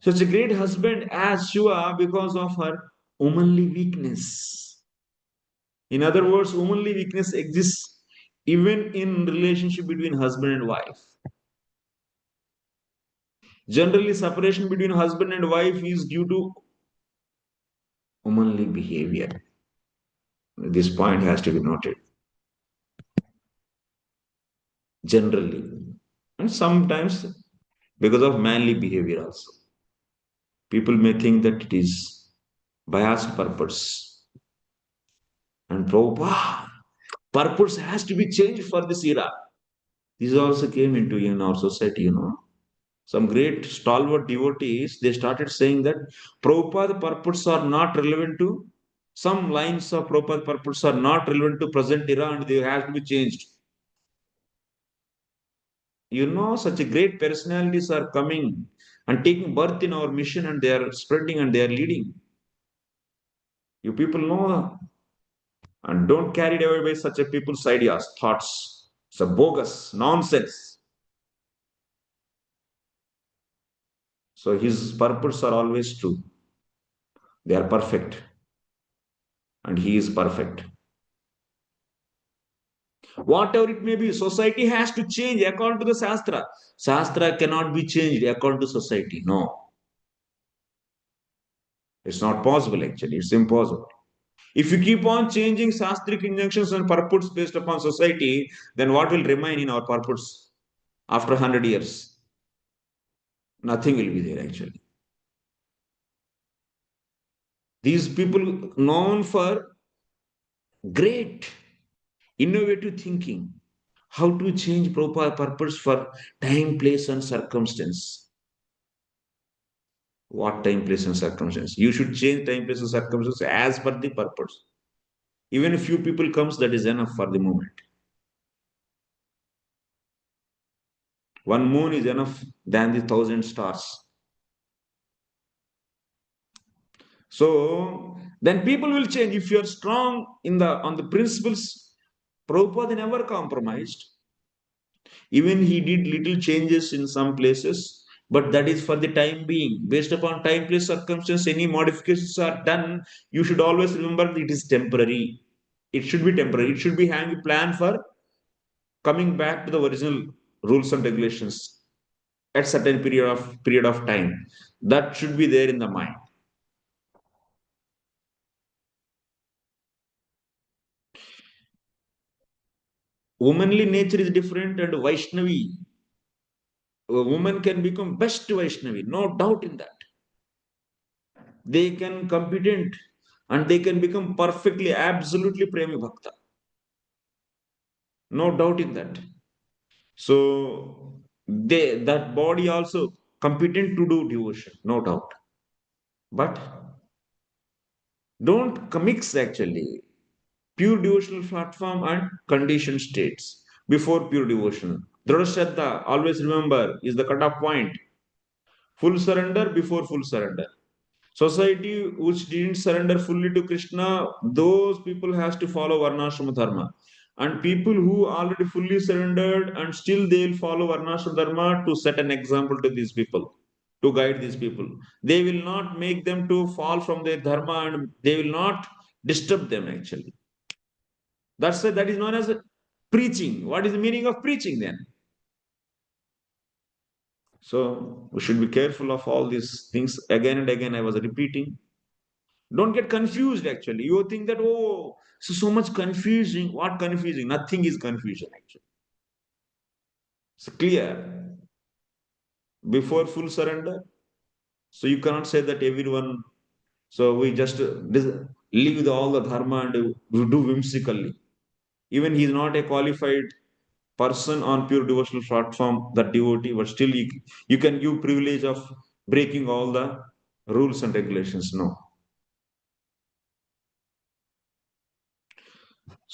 such a great husband as Shiva because of her womanly weakness. In other words, womanly weakness exists even in relationship between husband and wife. Generally, separation between husband and wife is due to womanly behavior. This point has to be noted. Generally, and sometimes because of manly behavior also. People may think that it is biased purpose. And Prabhupada, purpose has to be changed for this era. This also came into in our society, Some great stalwart devotees, they started saying that Prabhupada purports are not relevant to, some lines of Prabhupada purports are not relevant to present era and they have to be changed. Such a great personalities are coming and taking birth in our mission and they are spreading and they are leading. You people know and don't carry it away by such a people's ideas, thoughts. It's a bogus nonsense. So his purposes are always true. They are perfect. And he is perfect. Whatever it may be, society has to change according to the Shastra. Shastra cannot be changed according to society. No. It's not possible actually. It's impossible. If you keep on changing Shastric injunctions and purports based upon society, then what will remain in our purports after 100 years? Nothing will be there actually. These people known for great innovative thinking, how to change proper purpose for time, place, and circumstance. What time, place, and circumstance? You should change time, place, and circumstance as per the purpose. Even if few people comes, that is enough for the moment. One moon is enough than the 1,000 stars. So then people will change. If you are strong on the principles, Prabhupada never compromised. Even he did little changes in some places, but that is for the time being. Based upon time, place, circumstance, any modifications are done. You should always remember that it is temporary. It should be temporary. It should be having a plan for coming back to the original rules and regulations at certain period of time. That should be there in the mind. Womanly nature is different and Vaishnavi. A woman can become best Vaishnavi, no doubt in that. They can competent and they can become perfectly, absolutely Premi Bhakta. No doubt in that. So that body also competent to do devotion, no doubt. But don't mix actually pure devotional platform and conditioned states before pure devotion. Dhrada always remember, is the cutoff point. Full surrender before full surrender. Society which didn't surrender fully to Krishna, those people has to follow Varnashrama Dharma. And people who already fully surrendered and still they'll follow Varnashrama Dharma to set an example to these people, to guide these people. They will not make them to fall from their dharma and they will not disturb them actually. That is known as preaching. What is the meaning of preaching then? So we should be careful of all these things. Again and again, I was repeating. Don't get confused actually. You think that, oh, so much confusing. What confusing? Nothing is confusion actually. It's clear before full surrender. So you cannot say that everyone. So we just live with all the dharma and we do whimsically. Even he is not a qualified person on pure devotional platform, that devotee, but still you can give privilege of breaking all the rules and regulations. No.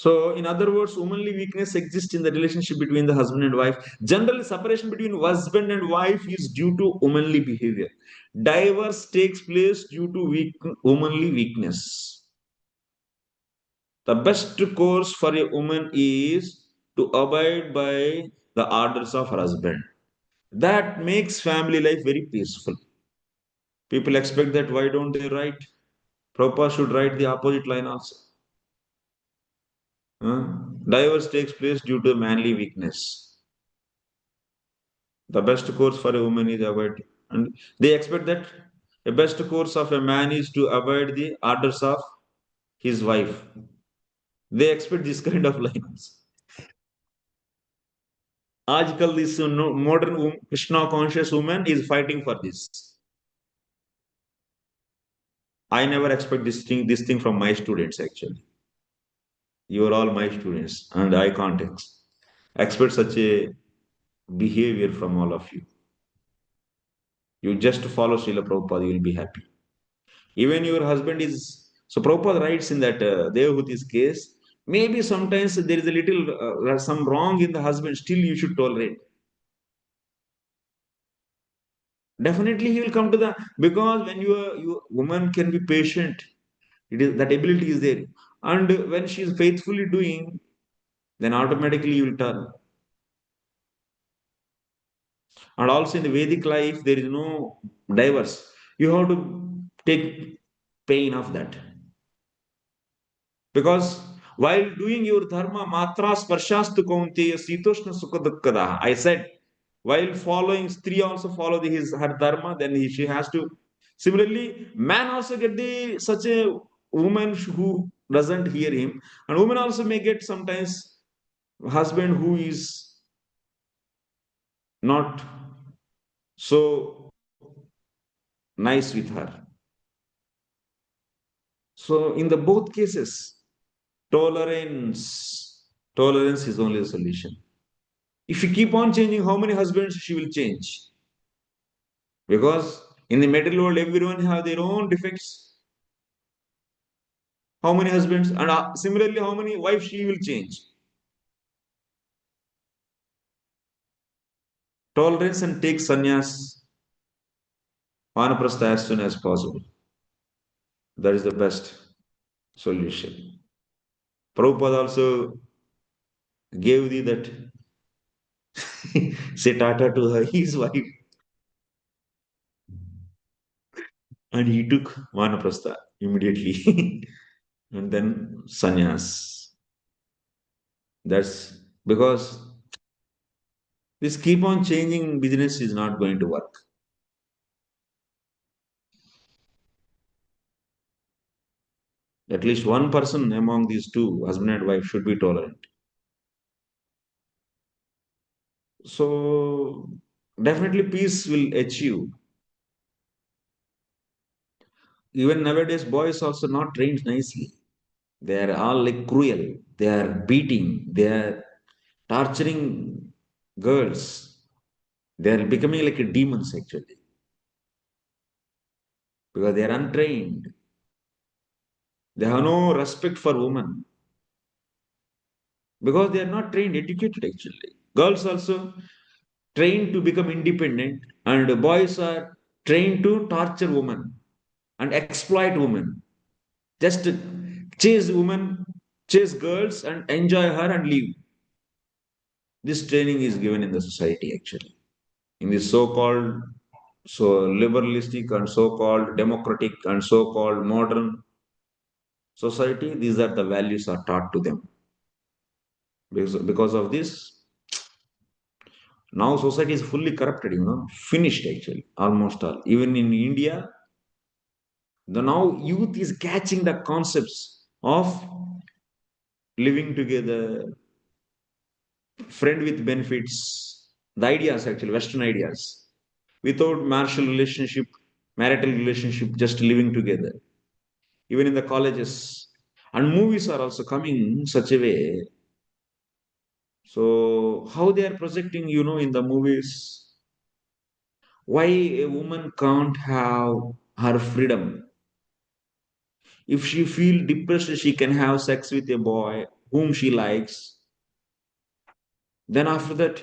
So, in other words, womanly weakness exists in the relationship between the husband and wife. Generally, separation between husband and wife is due to womanly behavior. Divorce takes place due to womanly weakness. The best course for a woman is to abide by the orders of her husband. That makes family life very peaceful. People expect that why don't they write? Prabhupada should write the opposite line also. Huh? Divorce takes place due to manly weakness. The best course for a woman is avoid, and they expect that a best course of a man is to avoid the orders of his wife. They expect this kind of lines. Ajkal, this modern Krishna conscious woman is fighting for this. I never expect this thing from my students actually. You are all my students, and I can't expect such a behavior from all of you. You just follow Srila Prabhupada, you will be happy. Even your husband is. So Prabhupada writes in that Devhuti's case, maybe sometimes there is a little some wrong in the husband, still you should tolerate. Definitely he will come to the, because when you woman can be patient, it is that ability is there. And when she is faithfully doing, then automatically you will turn. And also in the Vedic life, there is no divorce. You have to take pain of that. Because while doing your dharma, matra sparshastu kaunteya sitoshna sukha. I said, while following, Stri also follow her dharma, then she has to. Similarly, man also get such a woman who doesn't hear him, and woman also may get sometimes husband who is not so nice with her. So in the both cases, tolerance is only the solution. If you keep on changing, how many husbands she will change? Because in the material world, everyone have their own defects. How many husbands? And similarly, how many wives she will change? Tolerance and take sannyas, vanaprastha as soon as possible. That is the best solution. Prabhupada also gave thee that say tata to her, his wife, and he took vanaprastha immediately, and then sannyas. That's because this keep on changing business is not going to work. At least one person among these two, husband and wife, should be tolerant. So definitely peace will achieve. Even nowadays, boys also not trained nicely. They are all like cruel. They are beating. They are torturing girls. They are becoming like a demons actually because they are untrained. They have no respect for women because they are not trained, educated actually. Girls also trained to become independent, and boys are trained to torture women and exploit women. Just chase women, chase girls, and enjoy her and leave. This training is given in the society actually. In this so-called liberalistic and so-called democratic and so-called modern society, these are the values are taught to them. Because of this, now society is fully corrupted, finished actually, almost all. Even in India, the now youth is catching the concepts of living together, friend with benefits, the ideas actually, Western ideas, without marital relationship, just living together. Even in the colleges, and movies are also coming in such a way. So how they are projecting, in the movies, why a woman can't have her freedom. If she feel depressed, she can have sex with a boy. whom she likes. Then after that,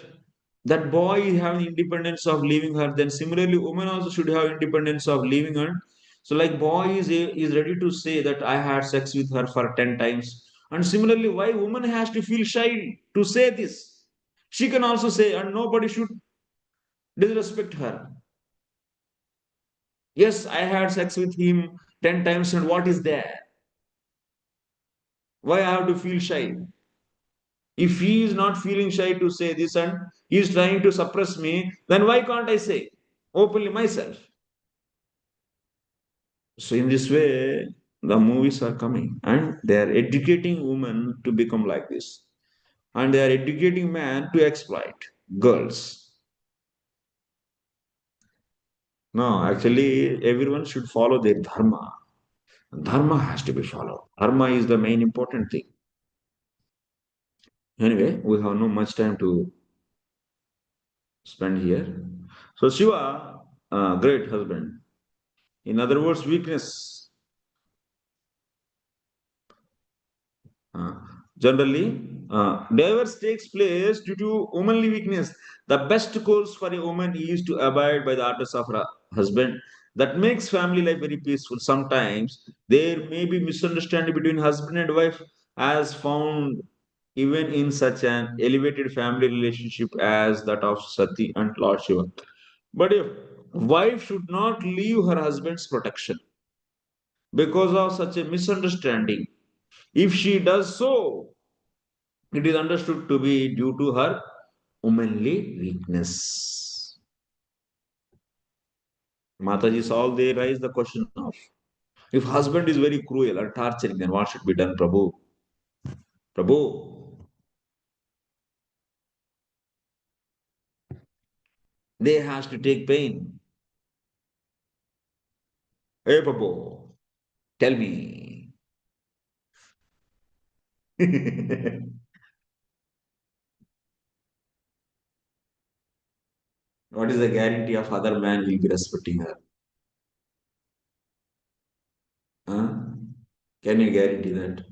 that boy is having independence of leaving her. Then similarly, woman also should have independence of leaving her. So like boy is ready to say that I had sex with her for 10 times. And similarly, why woman has to feel shy to say this? She can also say, and nobody should disrespect her. Yes, I had sex with him 10 times, and what is there? Why I have to feel shy? If he is not feeling shy to say this and he is trying to suppress me, then why can't I say openly myself? So, in this way, the movies are coming and they are educating women to become like this. And they are educating men to exploit girls. No, actually, everyone should follow their dharma. Dharma has to be followed. Dharma is the main important thing. Anyway, we have no much time to spend here. So, Shiva, great husband. In other words, weakness. Uh, Generally, divorce takes place due to womanly weakness. The best course for a woman is to abide by the orders of her husband. That makes family life very peaceful. Sometimes there may be misunderstanding between husband and wife, as found even in such an elevated family relationship as that of Sati and Lord Shiva. But a wife should not leave her husband's protection because of such a misunderstanding. If she does so, it is understood to be due to her womanly weakness. Mataji, all they raise the question of if husband is very cruel or torturing, then what should be done, Prabhu? Prabhu, they has to take pain. Hey, Prabhu, tell me. What is the guarantee of other man will be respecting her? Huh? Can you guarantee that?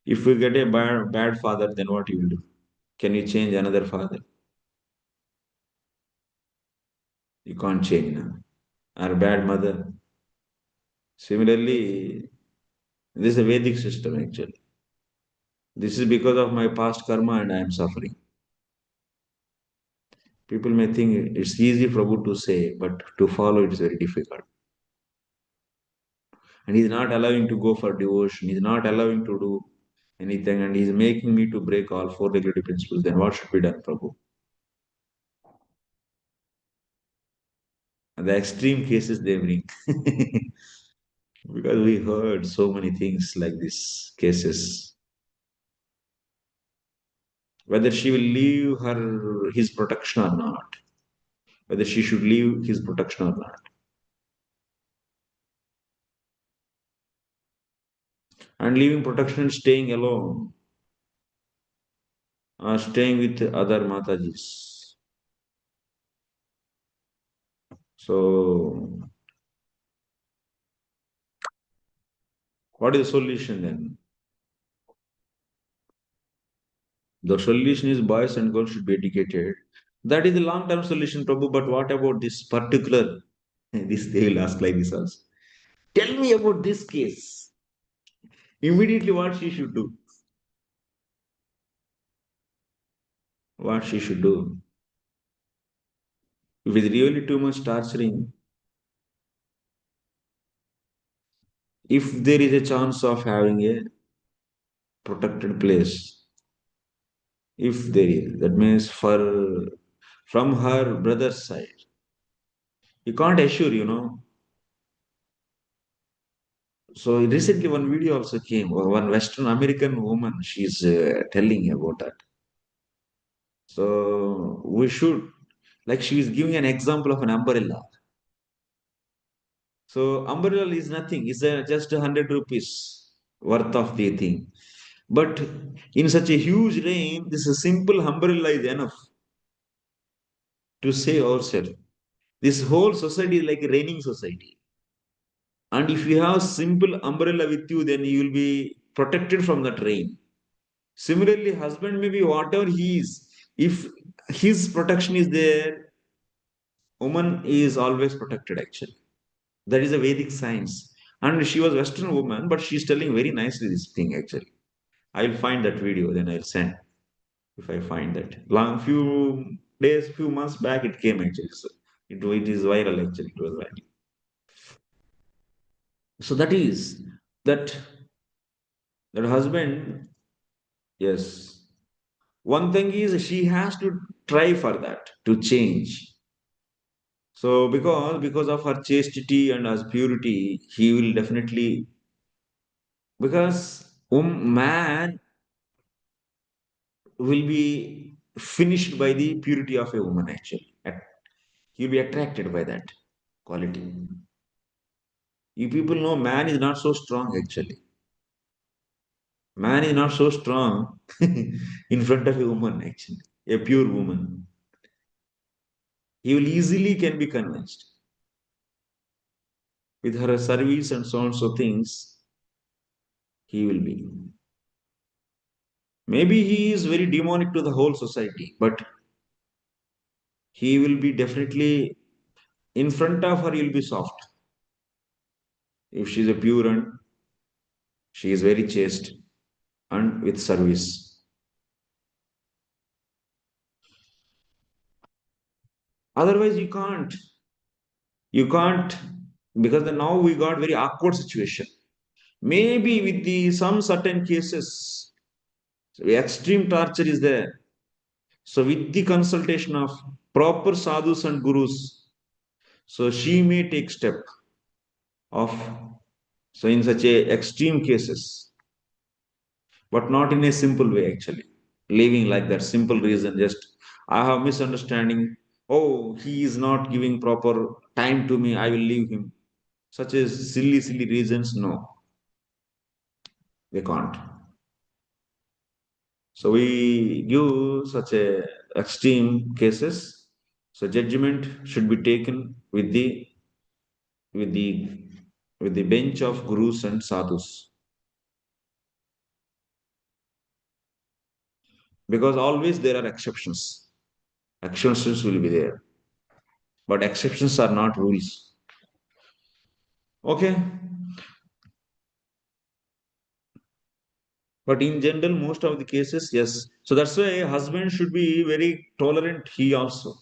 If we get a bad father, then what you will do? Can you change another father? You can't change now. Or bad mother. Similarly, this is a Vedic system actually. This is because of my past karma and I am suffering. People may think it's easy Prabhu to say, but to follow it is very difficult. And he's not allowing to go for devotion, he's not allowing to do anything, and he's making me to break all four regulative principles. Then what should be done, Prabhu? And the extreme cases they bring. Because we heard so many things like these cases. Whether she will leave her his protection or not. Whether she should leave his protection or not. And leaving protection and staying alone, staying with other Matajis. So, what is the solution then? The solution is boys and girls should be educated. That is the long term solution, Prabhu. But what about this particular? This they will ask like this also. Tell me about this case. Immediately, what she should do? What she should do? If it's really too much torturing, if there is a chance of having a protected place, if there is, that means for from her brother's side, you can't assure, So recently, one video also came. One Western American woman, she's telling about that. So we should, like, she is giving an example of an umbrella. So umbrella is nothing. It's just 100 rupees worth of the thing. But in such a huge rain, this is simple umbrella is enough to save ourselves. This whole society is like a raining society. And if you have simple umbrella with you, then you will be protected from that rain. Similarly, husband may be whatever he is. If his protection is there, woman is always protected actually. That is a Vedic science. And she was Western woman, but she's telling very nicely this thing actually. I'll find that video, then I'll send if I find that. Long few days, few months back, it came actually. So it is viral actually. It was viral. So that is that that husband, yes. One thing is she has to try for that to change. So because of her chastity and her purity, he will definitely because man will be finished by the purity of a woman actually. He'll be attracted by that quality. You people know man is not so strong actually. Man is not so strong in front of a woman actually, a pure woman. He will easily can be convinced with her service and so on so things. He will be. Maybe he is very demonic to the whole society, but he will be definitely in front of her. He'll be soft if she's a pure and she is very chaste and with service. Otherwise, you can't. You can't because now we got very awkward situation. Maybe with the some certain cases, extreme torture is there. So with the consultation of proper sadhus and gurus, so she may take step of so in such a extreme cases, but not in a simple way actually. Leaving like that simple reason, just I have misunderstanding. Oh, he is not giving proper time to me. I will leave him. Such as silly reasons. No, they can't. So we give such a extreme cases. So judgment should be taken with the with the bench of gurus and sadhus. Because always there are exceptions. Exceptions will be there. But exceptions are not rules. Okay. But in general, most of the cases, yes. So that's why a husband should be very tolerant, he also.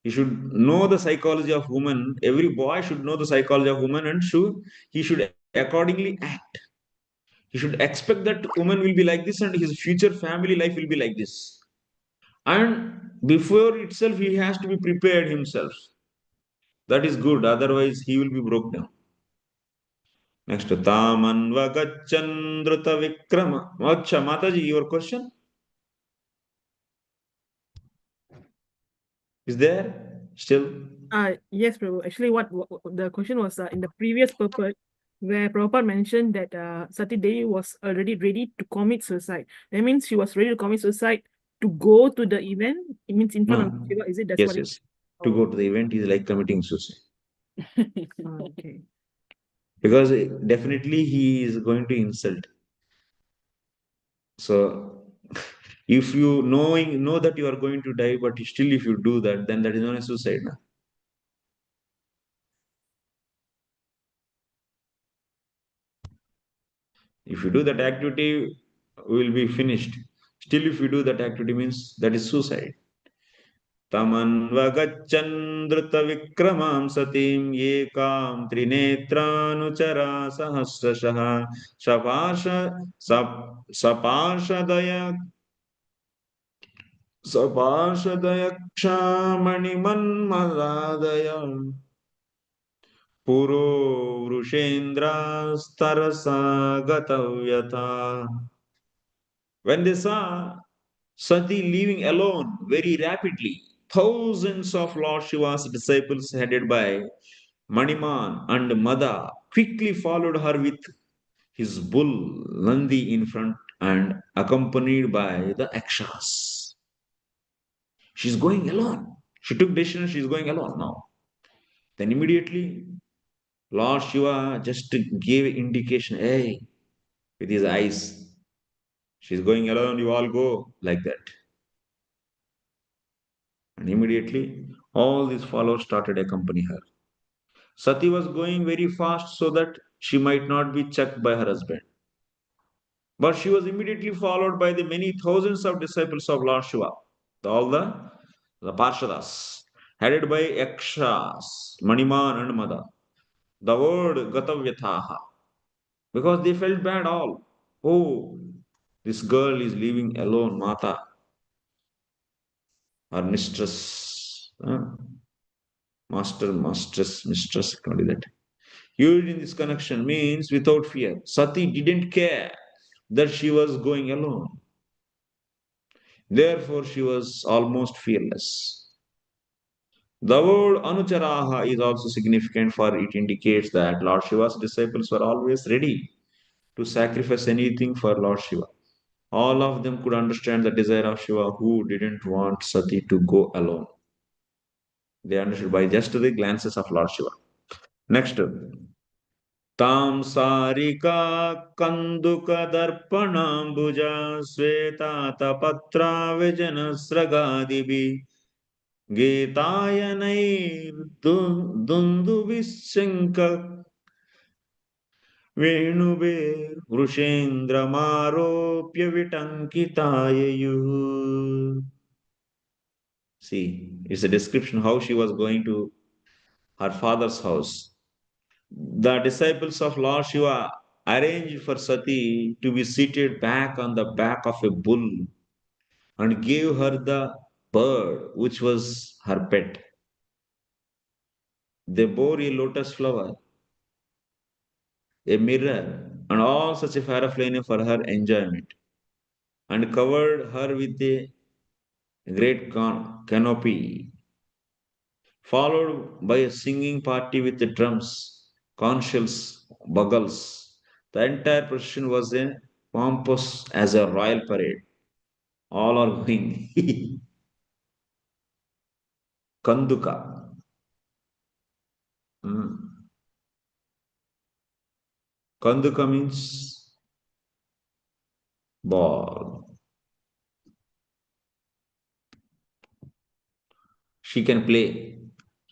He should know the psychology of woman. Every boy should know the psychology of woman and he should accordingly act. He should expect that woman will be like this and his future family life will be like this. And before itself, he has to be prepared himself. That is good. Otherwise, he will be broke down. Next, Tamanvagachandruta Vikrama. Acha, Mataji, your question is there still? Yes, Prabhu. Actually, what the question was in the previous purport, where Prabhupada mentioned that Sati Devi was already ready to commit suicide. That means she was ready to commit suicide to go to the event. It means in front of No. Shiva. Is it? That's Yes, what it. yes. To go to the event is like committing suicide. Okay. Because definitely he is going to insult. So if you know that you are going to die, but still if you do that, then that is not a suicide. Na? If you do that activity, will be finished. Still, if you do that activity, means that is suicide. तमन्वगच्छन्द्रुतविक्रमां सतीं एकां त्रिनेत्रानुचरा सहस्रशः सपार्श सपार्षदय सपार्षदयक्षामणिमन्मदादय पुरो वृषेन्द्रास्तरसा गतव्यथा. When they saw Sati leaving alone very rapidly, thousands of Lord Shiva's disciples headed by Maniman and Mada quickly followed her with his bull Nandi in front and accompanied by the Akshas. She's going alone. She took decision, she's going alone now. Then immediately Lord Shiva just gave indication, hey, with his eyes. She's going alone, you all go, like that. And immediately, all these followers started accompanying her. Sati was going very fast so that she might not be checked by her husband. But she was immediately followed by the many thousands of disciples of Lord Shiva, all the Parshadas, headed by Yakshas, Maniman and Mada. The word Gatavyathaha, because they felt bad all. Oh, this girl is leaving alone, Mata, her mistress, mistress, only that. Used in this connection means without fear. Sati didn't care that she was going alone. Therefore, she was almost fearless. The word Anucharaha is also significant, for it indicates that Lord Shiva's disciples were always ready to sacrifice anything for Lord Shiva. All of them could understand the desire of Shiva, who didn't want Sati to go alone. They understood by just the glances of Lord Shiva. Next, तां Sarika कन्दुकदर्पणाम्बुजा श्वेतातपत्रा विजनस्रगादिभिः गीतायनैर्दुन्दुभिश्शङ्ख वेणुभिर्वृषेन्द्रमारोप्य विटङ्किताययुः. See, it's a description how she was going to her father's house. The disciples of Lord Shiva arranged for Sati to be seated back on the back of a bull and gave her the bird, which was her pet. They bore a lotus flower, a mirror, and all such a paraphernalia for her enjoyment, and covered her with a great canopy, followed by a singing party with the drums, conchs, bugles. The entire procession was a pompous as a royal parade. All are going. Kanduka. Mm. Kanduka means ball. She can play.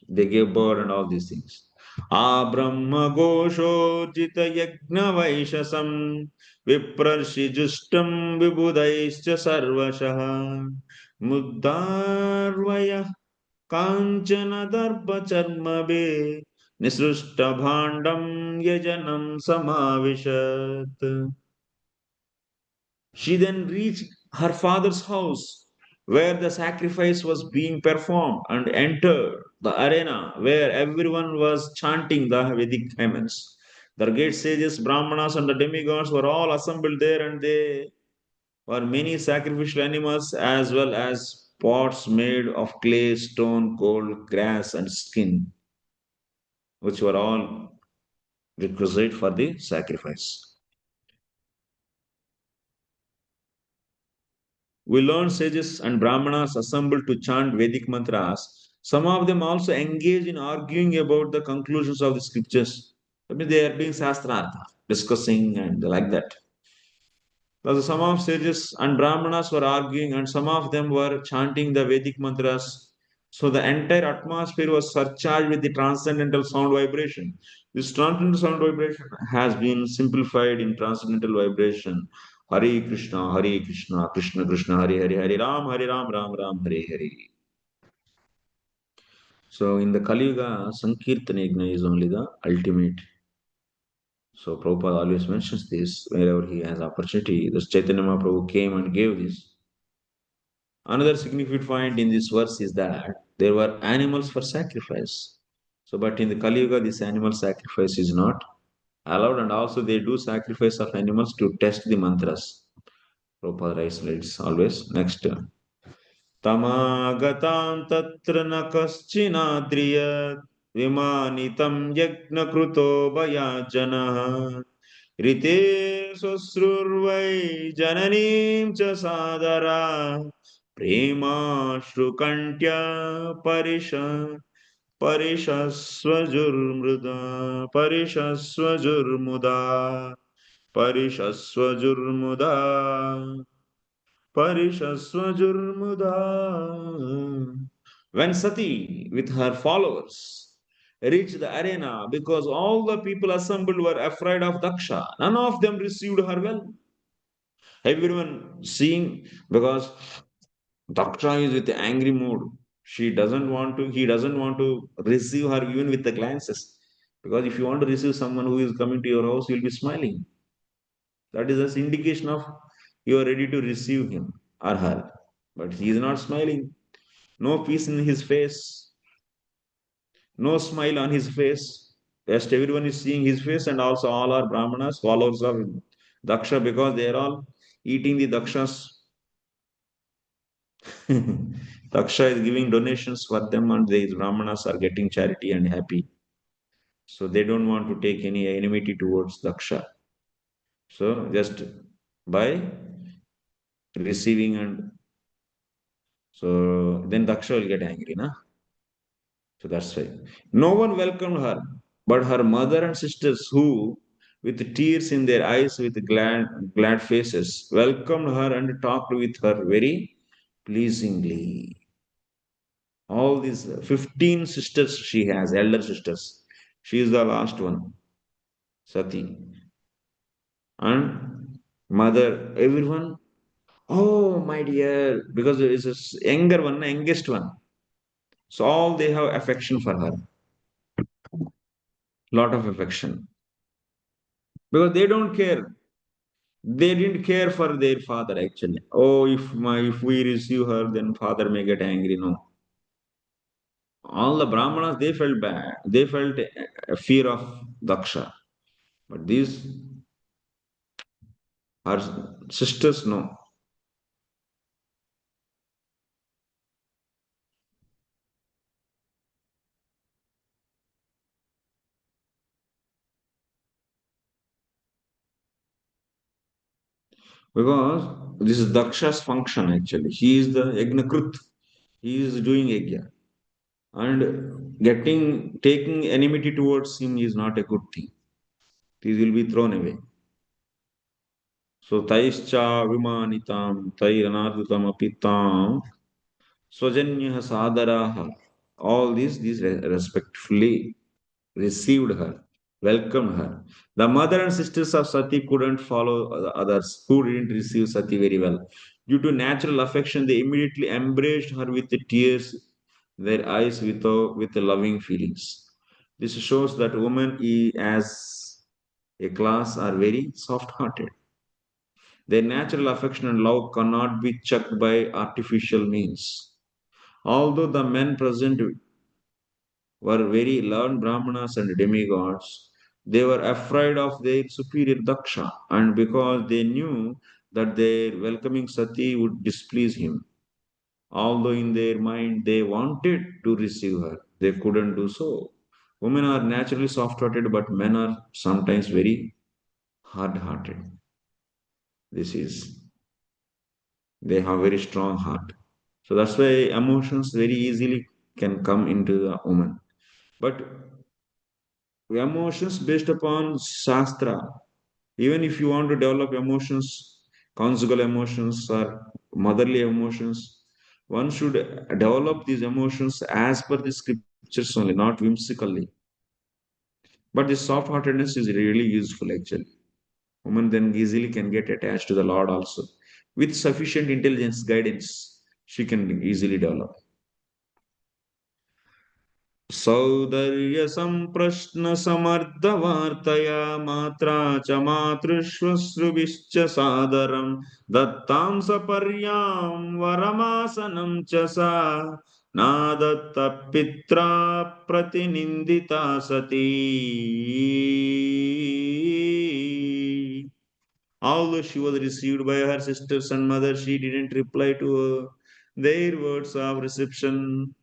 They gave bird and all these things. Abrahma Goshojita Yagna Vaishasam Viprarshi Justam Vibhudaischa Sarvashaha Muddarvaya Kanchana Darpa Charmabe Nisrushta Bhandam Yajanam Samavishat. She then reached her father's house where the sacrifice was being performed and entered the arena where everyone was chanting the Vedic hymns. The great sages, Brahmanas, and the demigods were all assembled there, and there were many sacrificial animals as well as pots made of clay, stone, gold, grass, and skin, which were all requisite for the sacrifice. We learn sages and brahmanas assembled to chant Vedic mantras. Some of them also engage in arguing about the conclusions of the scriptures. I mean, they are doing sastrartha, discussing and like that. So some of sages and brahmanas were arguing, and some of them were chanting the Vedic mantras. So the entire atmosphere was surcharged with the transcendental sound vibration. This transcendental sound vibration has been simplified in transcendental vibration. Hare Krishna, Krishna Krishna, Hare Ram, Ram Ram, Hare Hare. So in the Kali Yuga, Sankirtana Yajna is only the ultimate. So Prabhupada always mentions this wherever he has opportunity. This Chaitanya Mahaprabhu came and gave this. Another significant point in this verse is that there were animals for sacrifice. So, but in the Kali Yuga, this animal sacrifice is not allowed, and also they do sacrifice of animals to test the mantras. Prabhupada writes always. Next. Tamagatam tatra na kaschinatriyat vimanitam yajna kruto bhayajana rite susrurvai jananim cha sadara prema shrukantya parisha Parishasvajurmruda, Parishasvajurmuda, Parishasvajurmuda, Parishasvajurmuda. When Sati, with her followers, reached the arena, because all the people assembled were afraid of Daksha, none of them received her well. Everyone seeing, because Daksha is with angry mood. He doesn't want to receive her even with the glances. Because if you want to receive someone who is coming to your house, you'll be smiling. That is an indication of you are ready to receive him or her. But he is not smiling. No peace in his face, no smile on his face. Just everyone is seeing his face, and also all are Brahmanas, followers of Daksha, because they are all eating the Daksha's. Daksha is giving donations for them, and these Brahmanas are getting charity and happy. So they don't want to take any enmity towards Daksha. So just by receiving, and so then Daksha will get angry, na? So that's why. No one welcomed her, but her mother and sisters, who, with tears in their eyes, with glad faces, welcomed her and talked with her very pleasingly. All these 15 sisters she has, elder sisters. She is the last one, Sati. And mother, everyone, oh my dear, because there is a younger one, youngest one. So all they have affection for her, lot of affection. Because they don't care. They didn't care for their father actually. Oh, if we receive her, then father may get angry. No. All the Brahmanas, they felt bad. They felt a fear of Daksha. But these her sisters, no. Because this is Daksha's function actually. He is the Yagnakrut. He is doing Yagya. And taking enmity towards him is not a good thing. These will be thrown away. So Taischa Vimanitam Tairanardutam Apitam Swajanya Sadaraha. All these respectfully received her, welcomed her. The mother and sisters of Sati couldn't follow the others who didn't receive Sati very well. Due to natural affection, they immediately embraced her with the tears, their eyes with the loving feelings. This shows that women as a class are very soft-hearted. Their natural affection and love cannot be checked by artificial means. Although the men present were very learned Brahmanas and demigods, they were afraid of their superior Daksha, and because they knew that their welcoming Sati would displease him. Although in their mind they wanted to receive her, they couldn't do so. Women are naturally soft hearted, but men are sometimes very hard hearted. This is, they have very strong heart. So that's why emotions very easily can come into a woman. But emotions based upon Shastra, even if you want to develop emotions, conjugal emotions or motherly emotions, one should develop these emotions as per the scriptures only, not whimsically. But this soft heartedness is really useful actually. Woman then easily can get attached to the Lord also. With sufficient intelligence, guidance, she can easily develop. सौन्दर्यसम्प्रश्नसमर्थवार्तया मात्रा च मातृश्वश्रुभिश्च सादरं दत्तां सपर्यां वरमासनं च सा नादत्तपित्रा प्रतिनिन्दिता सती. Although she was received by her sisters and mother, she didn't reply to their words of reception.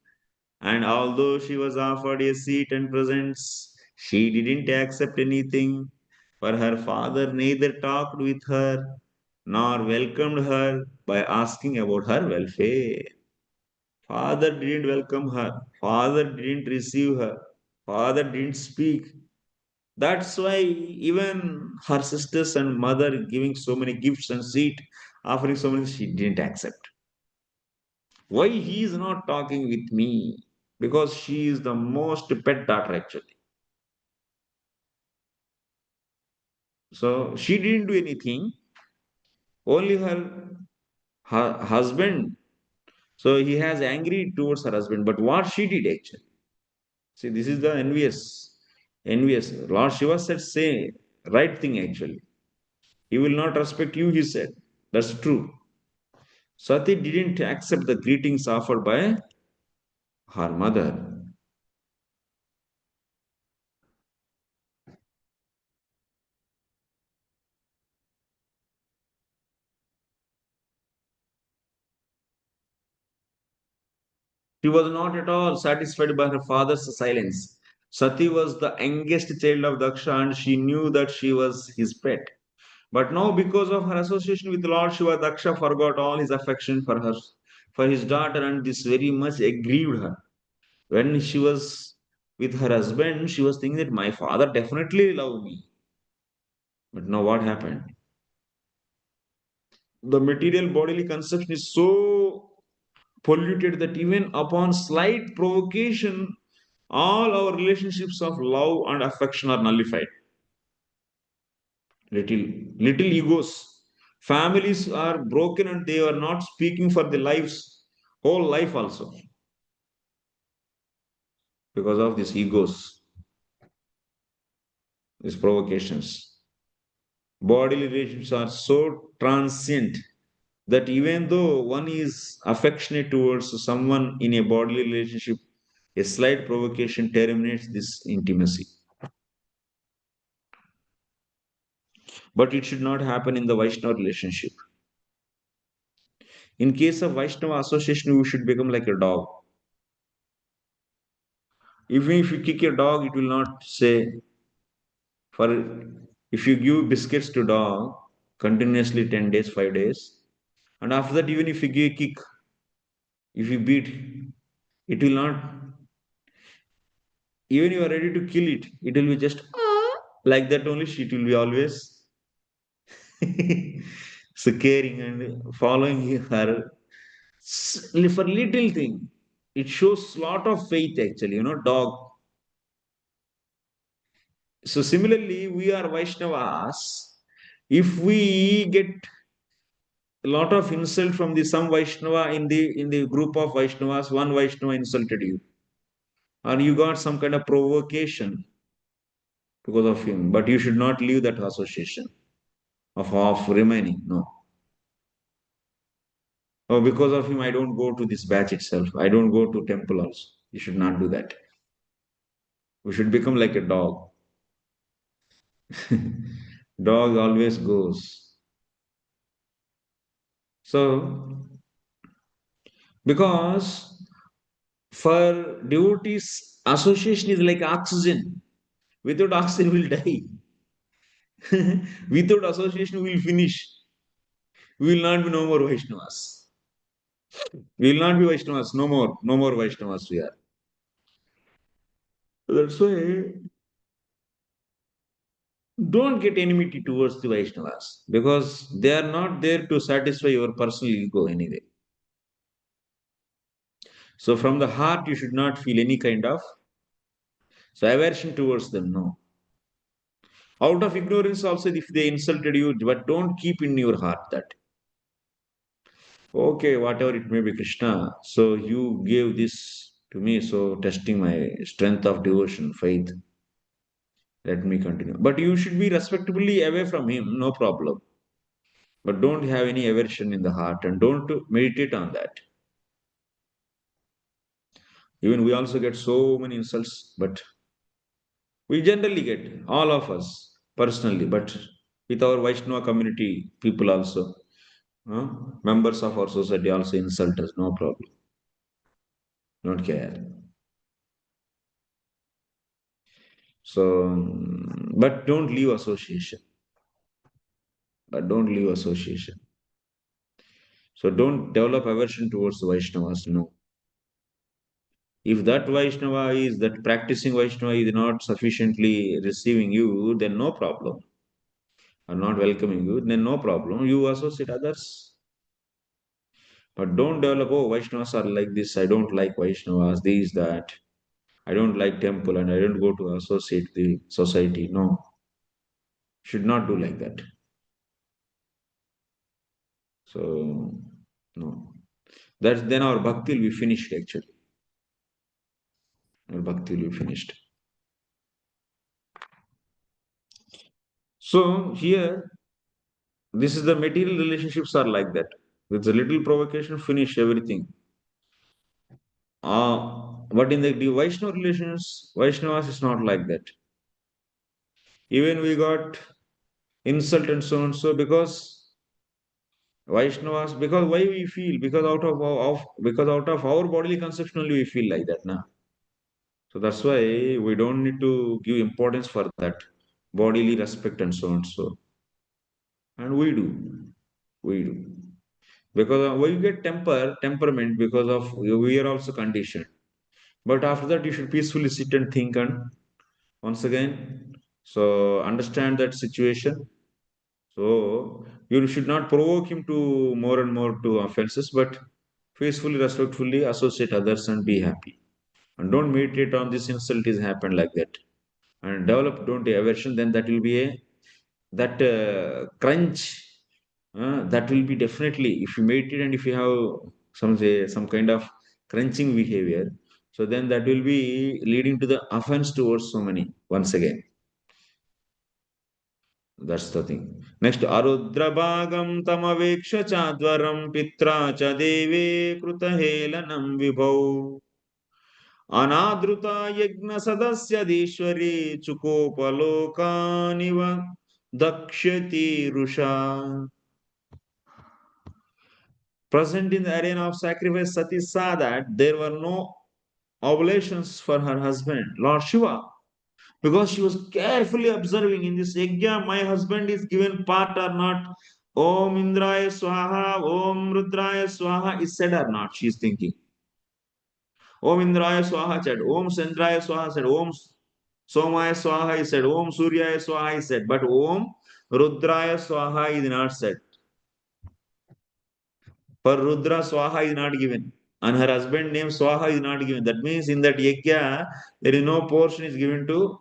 And although she was offered a seat and presents, she didn't accept anything, for her father neither talked with her nor welcomed her by asking about her welfare. Father didn't welcome her. Father didn't receive her. Father didn't speak. That's why even her sisters and mother giving so many gifts and seat, offering so many, she didn't accept. Why he is not talking with me? Because she is the most pet daughter actually. So she didn't do anything. Only her husband. So he has angry towards her husband. But what she did actually? See, this is the envious. Envious. Lord Shiva said, say right thing actually. He will not respect you, he said. That's true. Sati didn't accept the greetings offered by her mother. She was not at all satisfied by her father's silence. Sati was the youngest child of Daksha and she knew that she was his pet. But now, because of her association with Lord Shiva, Daksha forgot all his affection for her, for his daughter, and this very much aggrieved her. When she was with her husband, she was thinking that my father definitely loved me. But now what happened? The material bodily conception is so polluted that even upon slight provocation, all our relationships of love and affection are nullified. Little egos. Families are broken and they are not speaking for the lives, whole life also, because of these egos, these provocations. Bodily relationships are so transient that even though one is affectionate towards someone in a bodily relationship, a slight provocation terminates this intimacy. But it should not happen in the Vaishnava relationship. In case of Vaishnava association, we should become like a dog. Even if you kick a dog, it will not say, for if you give biscuits to dog continuously 10 days, 5 days, and after that, even if you give a kick, if you beat, it will not, even you are ready to kill it, it will be just like that only, it will be always so caring and following her for little thing. It shows lot of faith actually, dog. So similarly, we are Vaishnavas. If we get a lot of insult from the some Vaishnava in the group of Vaishnavas, one Vaishnava insulted you, or you got some kind of provocation because of him, but you should not leave that association of remaining. No. Oh, because of him, I don't go to this batch itself. I don't go to temple also. You should not do that. We should become like a dog. Dog always goes. So, because for devotees, association is like oxygen. Without oxygen, we'll die. Without association, we'll finish. We will not be no more Vaishnavas. We will not be Vaishnavas. No more. No more Vaishnavas we are. That's why don't get enmity towards the Vaishnavas because they are not there to satisfy your personal ego anyway. So from the heart, you should not feel any kind of aversion towards them. No. Out of ignorance, also, if they insulted you, but don't keep in your heart that, okay, whatever it may be, Krishna, so you gave this to me, so testing my strength of devotion, faith, let me continue. But you should be respectably away from him, no problem. But don't have any aversion in the heart and don't meditate on that. Even we also get so many insults, but we generally get, all of us personally, but with our Vaishnava community, people also, members of our society also insult us, no problem. Don't care. So, but don't leave association. But don't leave association. So don't develop aversion towards the Vaishnavas, no. If that Vaishnava is, that practicing Vaishnava is not sufficiently receiving you, then no problem. Or not welcoming you, then no problem. You associate others. But don't develop, oh, Vaishnavas are like this. I don't like Vaishnavas, these, that. I don't like temple and I don't go to associate the society. No, should not do like that. So, no. That's then our bhakti will be finished actually. Our bhakti will be finished. So here, this is the material relationships are like that. With a little provocation, finish everything. But in the Vaishnava relations, Vaishnavas is not like that. Even we got insult and so on so because Vaishnavas, because why we feel, because because out of our bodily conception only we feel like that now. So that's why we don't need to give importance for that bodily respect and so on so. And we do. Because we get temperament because of we are also conditioned. But after that, you should peacefully sit and think and once again, so understand that situation. So you should not provoke him to more and more to offenses, but peacefully, respectfully associate others and be happy. And don't meditate on this insult is happened like that. And develop don't aversion, then that will be a that crunch. That will be definitely if you meditate and if you have some kind of crunching behavior, so then that will be leading to the offense towards so many once again. That's the thing. Next, Arudrabhagam tamaveksha chadvaram pitra cha deve krutahelanam vibhau anadruta yagna sadasya dishwari chukopalokaniva dakshati rusha. Present in the arena of sacrifice, Sati saw that there were no oblations for her husband, Lord Shiva, because she was carefully observing in this yajna, my husband is given part or not. Om Indraya Swaha, Om Rudraya Swaha is said or not, she is thinking. Om Indraya Swaha said, Om Chandraya Swaha said, Om Somaya Swaha is said, Om Suryaya Swaha is said, but Om Rudraya Swaha is not said. For Rudra, Swaha is not given. And her husband name Swaha is not given. That means in that yajna, there is no portion is given to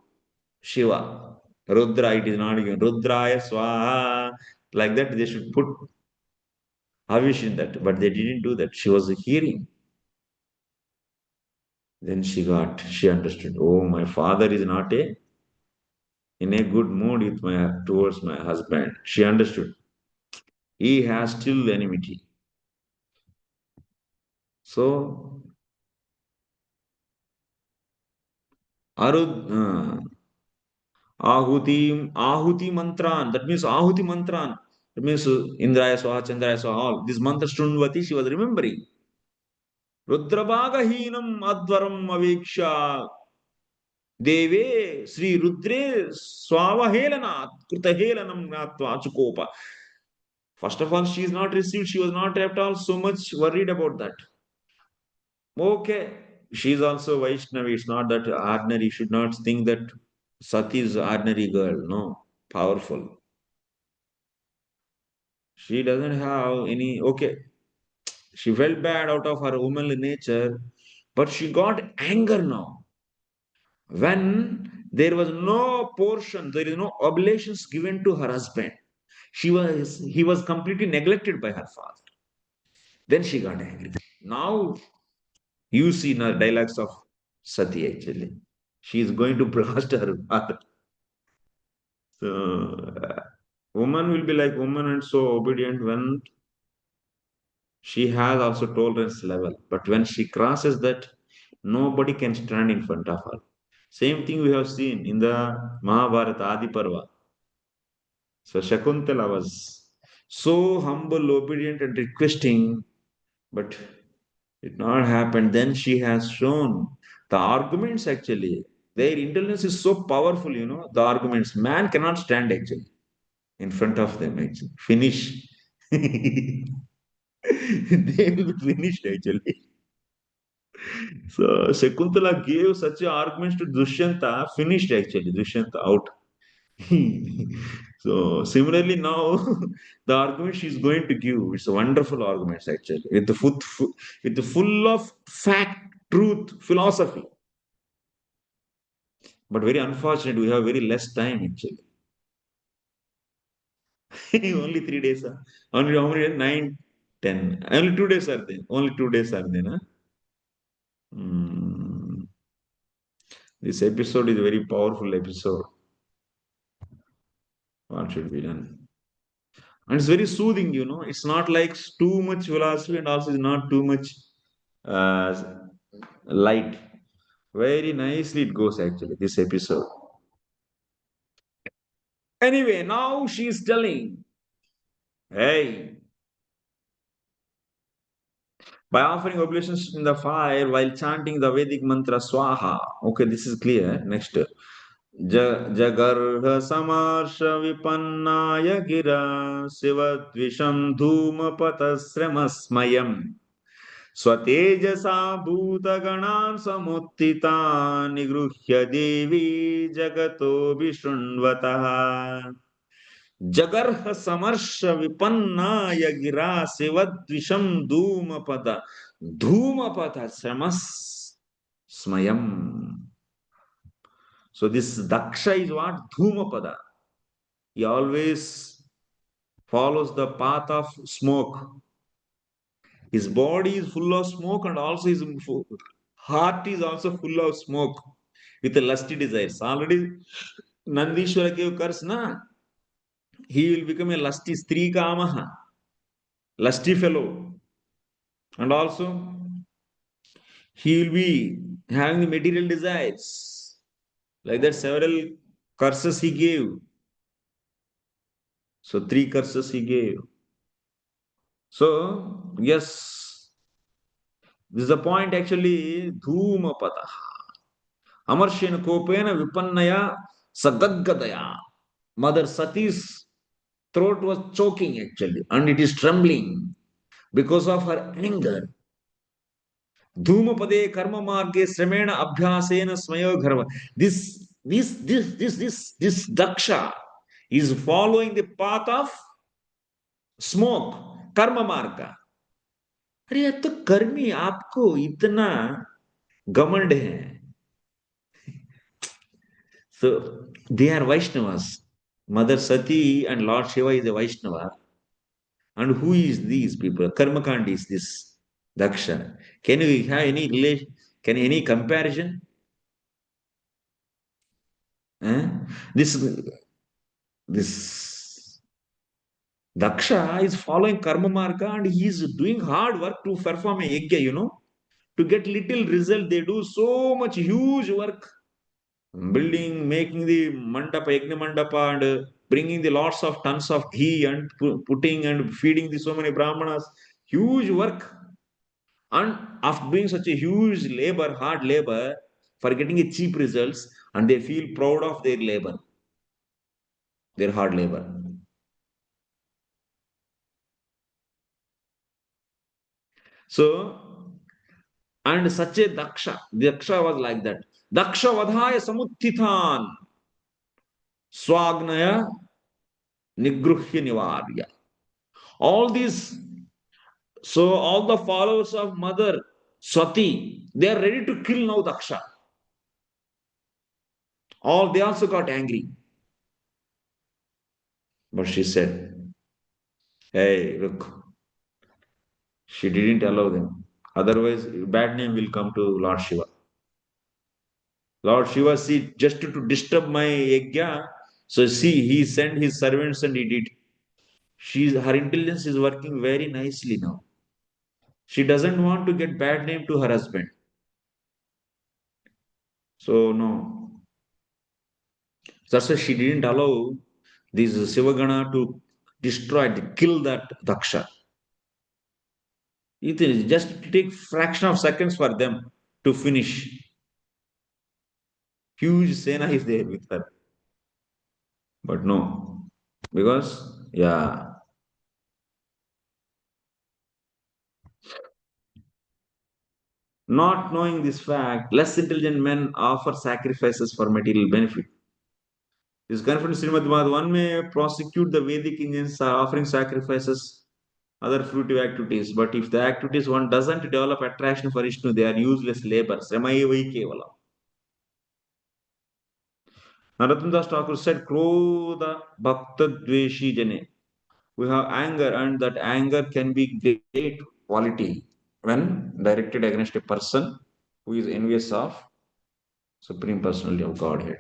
Shiva. Rudra, it is not given. Rudraya Swaha. Like that, they should put Havish in that. But they didn't do that. She was hearing. Then she understood. Oh, my father is not in a good mood towards my husband. She understood. He has still enmity. So, Arud, Ahuti mantran. That means Ahuti mantran. That means Indraya Swaha, Chandraya Swaha, all. This mantra Shrunvati, she was remembering. Rudrabhagahinam advaram aveksha deve Sri Rudre swavahelanat krutahelanam natva achukopa. First of all, she is not received. She was not at all so much worried about that. Okay, she is also Vaishnavi. It's not that ordinary. You should not think that Sati is ordinary girl. No, powerful. She doesn't have any. Okay, she felt bad out of her womanly nature, but she got anger now. When there was no portion, there is no oblations given to her husband. He was completely neglected by her father. Then she got angry. Now you see in her dialogues of Sati actually. She is going to blast her father. So woman will be like woman and so obedient when she has also tolerance level. But when she crosses that, nobody can stand in front of her. Same thing we have seen in the Mahabharata Adi Parva. So Shakuntala was so humble, obedient, and requesting, but it not happened. Then she has shown the arguments actually. Their intelligence is so powerful, the arguments. Man cannot stand actually in front of them actually. Finish. They will be finished actually. So Shakuntala gave such arguments to Dushyanta, finished actually, Dushyanta out. So similarly now the argument she's going to give, it's a wonderful arguments actually, with the full of fact, truth, philosophy. But very unfortunate, we have very less time actually. Only 3 days. Only how many days? 9, 10. Only 2 days are there. Only 2 days are there. Huh? Hmm. This episode is a very powerful episode. What should be done? And it's very soothing. It's not like too much philosophy and also it's not too much uh, light. Very nicely it goes actually, this episode. Anyway, now she's telling, hey, by offering oblations in the fire while chanting the Vedic mantra Swaha. Okay, this is clear. Next. जगर्ह समर्ष विपन्नाय गिरा शिवद्विषं धूमपतश्रमस्मयम् स्वतेजसा भूतगणान् समुत्थितान् निगृह्य देवी जगतो विशृण्वतः जगर्ह समर्ष विपन्नाय गिरा शिवद्विषं धूमपत श्रमस्मयम्. So this Daksha is what? Dhumapada. He always follows the path of smoke. His body is full of smoke and also his heart is also full of smoke with the lusty desires. Already Nandishwara gave curse, na? He will become a lusty stri kamaha, lusty fellow. And also he will be having the material desires. Like that, several curses he gave. So 3 curses he gave. So, yes, this is the point actually. Dhumapata. Amarshena kopena vipannaya sagadgadaya. Mother Sati's throat was choking actually, and it is trembling because of her anger. Dhumapade karma marge sramena abhyasena smayo gharva. This Daksha is following the path of smoke, karma marga. अरे ये तो कर्मी आपको इतना घमंड है. So they are Vaishnavas. Mother Sati and Lord Shiva is a Vaishnava. And who is these people? Karmakandi is this Daksha. Can we have any relation? Can any comparison? Eh? This Daksha is following karma marga and he is doing hard work to perform a yajna. To get little result, they do so much huge work, building, making the mandapa, yajna mandapa, and bringing the lots of tons of ghee and putting and feeding the so many brahmanas. Huge work. And after doing such a huge labor, hard labor, for getting a cheap results, and they feel proud of their labor, their hard labor. So, and such a Daksha was like that. Daksha vadhaya samuttithan swagnaya nigruhya nivarya. All these, so all the followers of Mother Sati, they are ready to kill now Daksha. All they also got angry. But she said, hey, look, she didn't allow them. Otherwise, bad name will come to Lord Shiva. Lord Shiva, see, just to disturb my yajna, so see, he sent his servants and he did. Her intelligence is working very nicely now. She doesn't want to get bad name to her husband. So no. That's why she didn't allow these Sivagana to kill that Daksha. It is just to take fraction of seconds for them to finish. Huge Sena is there with her. But no. Because, yeah. Not knowing this fact, less intelligent men offer sacrifices for material benefit. This confidence Srimad Bhagavatam, one may prosecute the Vedic Indians offering sacrifices, other fruitive activities. But if the activities one doesn't develop attraction for Vishnu, they are useless labor. Sramaeva kevala. Narottam Das Thakur said, Krodha Bhakta Dveshi Jane. We have anger, and that anger can be great quality when directed against a person who is envious of Supreme Personality of Godhead.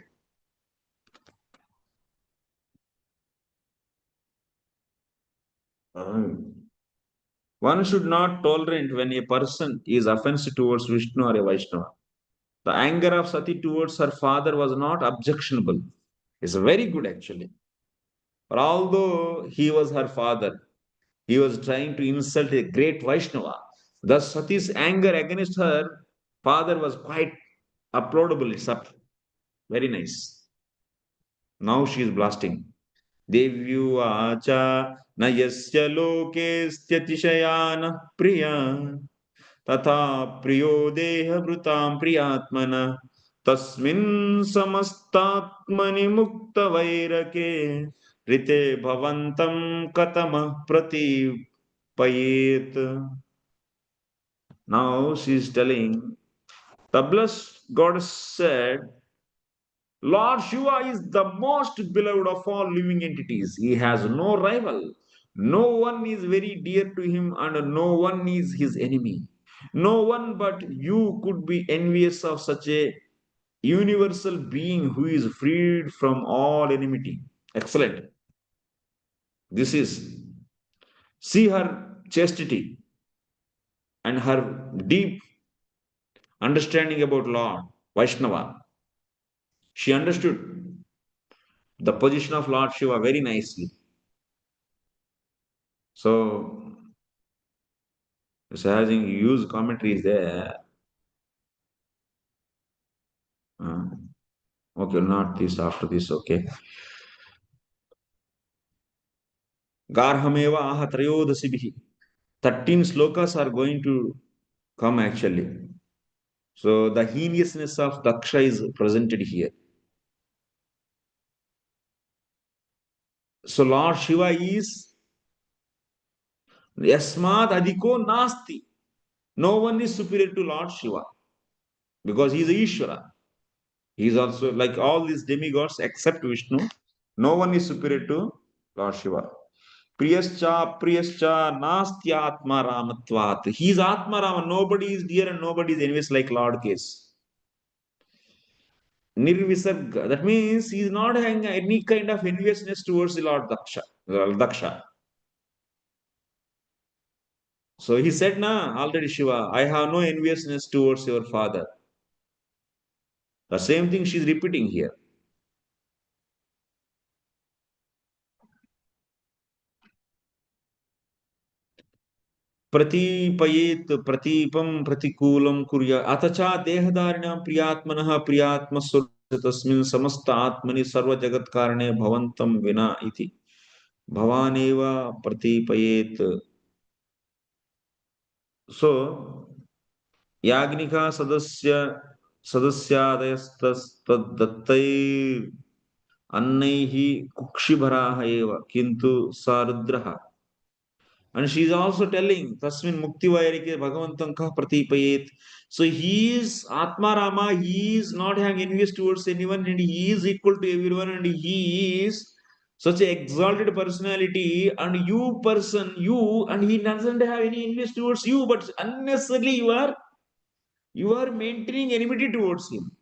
One should not tolerate when a person is offensive towards Vishnu or a Vaishnava. The anger of Sati towards her father was not objectionable. It's very good actually. But although he was her father, he was trying to insult a great Vaishnava. Thus Sati's anger against her father was quite applaudable. It's up. Very nice. Now she is blasting. Devyuvacha na yasya lokesthyatishayan priya तथा प्रियो देहभृतां प्रियात्मन तस्मिन् समस्तात्मनि मुक्तवैरके ऋते भवन्तं कथमः प्रतीपयेत्. Now she is telling, the blessed goddess said, Lord Shiva is the most beloved of all living entities. He has no rival. No one is very dear to him, and no one is his enemy. No one but you could be envious of such a universal being who is freed from all enmity. Excellent. This is, see her chastity and her deep understanding about Lord Vaishnava. She understood the position of Lord Shiva very nicely. So, having used commentaries there. Okay, not this, after this, okay. Garhameva aha trayodasibihi. 13 slokas are going to come actually. So the heinousness of Daksha is presented here. So Lord Shiva is Yasmad Adiko Nasti. No one is superior to Lord Shiva because he is Ishvara. He is also like all these demigods except Vishnu. No one is superior to Lord Shiva. Priyascha Nastyatma Ramatvat. He is Atma Rama. Nobody is dear and nobody is envious like Lord Case. Nirvisarga. That means he is not having any kind of enviousness towards the Lord Daksha. So he said, Na, already Shiva, I have no enviousness towards your father. The same thing she is repeating here. प्रतीपयेत् प्रतीपं प्रतिकूलं कुर्या अथचा देहधारिणां प्रियात्मनः प्रियात्मस्वरूपस्य तस्मिन् समस्त आत्मनि सर्वजगत्कारणे भवन्तं विना इति भवानेव प्रतीपयेत्. So याज्ञिका सदस्यादयस्तद्दत्तैः अन्नैः कुक्षिभराः एव किन्तु सारुद्रः. And she is also telling, Tasmin Mukti Vairike Bhagavantam Kah Pratipayet. So he is Atma Rama, he is not having envious towards anyone, and he is equal to everyone, and he is such an exalted personality, and you person, you, and he doesn't have any envious towards you, but unnecessarily you are maintaining enmity towards him.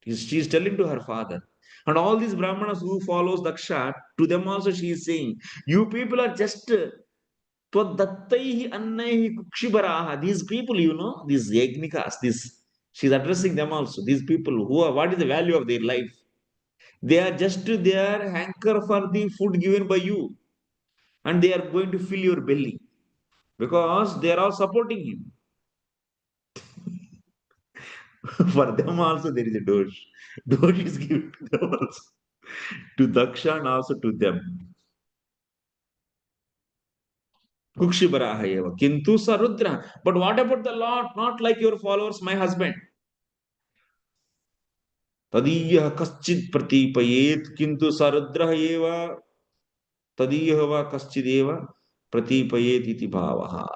She is telling to her father. And all these Brahmanas who follows Daksha, to them also she is saying, you people are just Tvadattai annai kukshibaraha. These people, these yagnikas, she's addressing them also. These people who are, what is the value of their life? They are just their hanker for the food given by you. And they are going to fill your belly. Because they are all supporting him. For them also there is a dosh. Dosh is given to them also. To Daksha and also to them. Kukshibaraha eva. Kintu sa Rudra. But what about the Lord? Not like your followers, my husband. Tadiyah kaschid pratipayet. Kintu sa Rudra eva. Tadiyah va kaschid eva. Pratipayet iti bhavaha.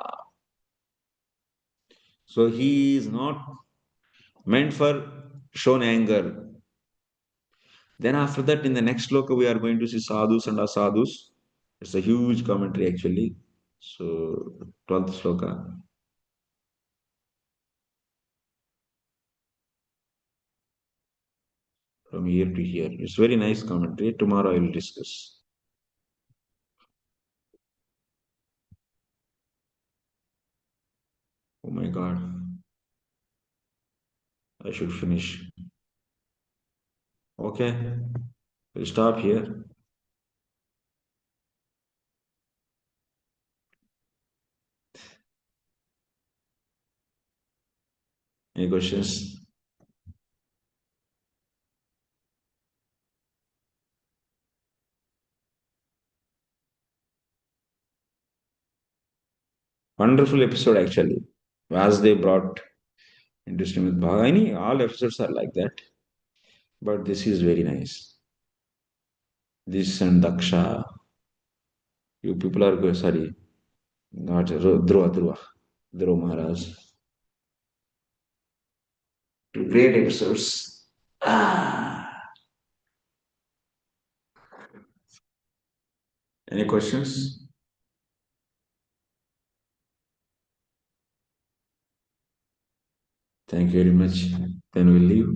So he is not meant for shown anger. Then after that, in the next sloka, we are going to see sadhus and asadhus. It's a huge commentary actually. So 12th sloka. From here to here. It's very nice commentary. Tomorrow I will discuss. Oh my God. I should finish. Okay. We'll stop here. Any questions? Wonderful episode actually. As they brought into Srimad Bhagavani, all episodes are like that. But this is very nice. This and Daksha. You people are good. Sorry. Not Dhruva Maharaj. Two great episodes. Any questions? Thank you very much. Then we'll leave.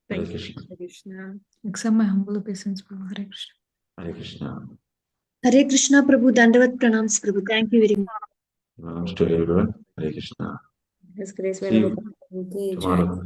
Hare Thank you. Krishna. Hare Krishna. Accept my humble obeisance, Prabhu. Hare Krishna. Hare Krishna. Hare Krishna, Prabhu. Dandavat pranams, Prabhu. Thank you very much. Namaste to everyone. Hare Krishna. His grace See you will tomorrow.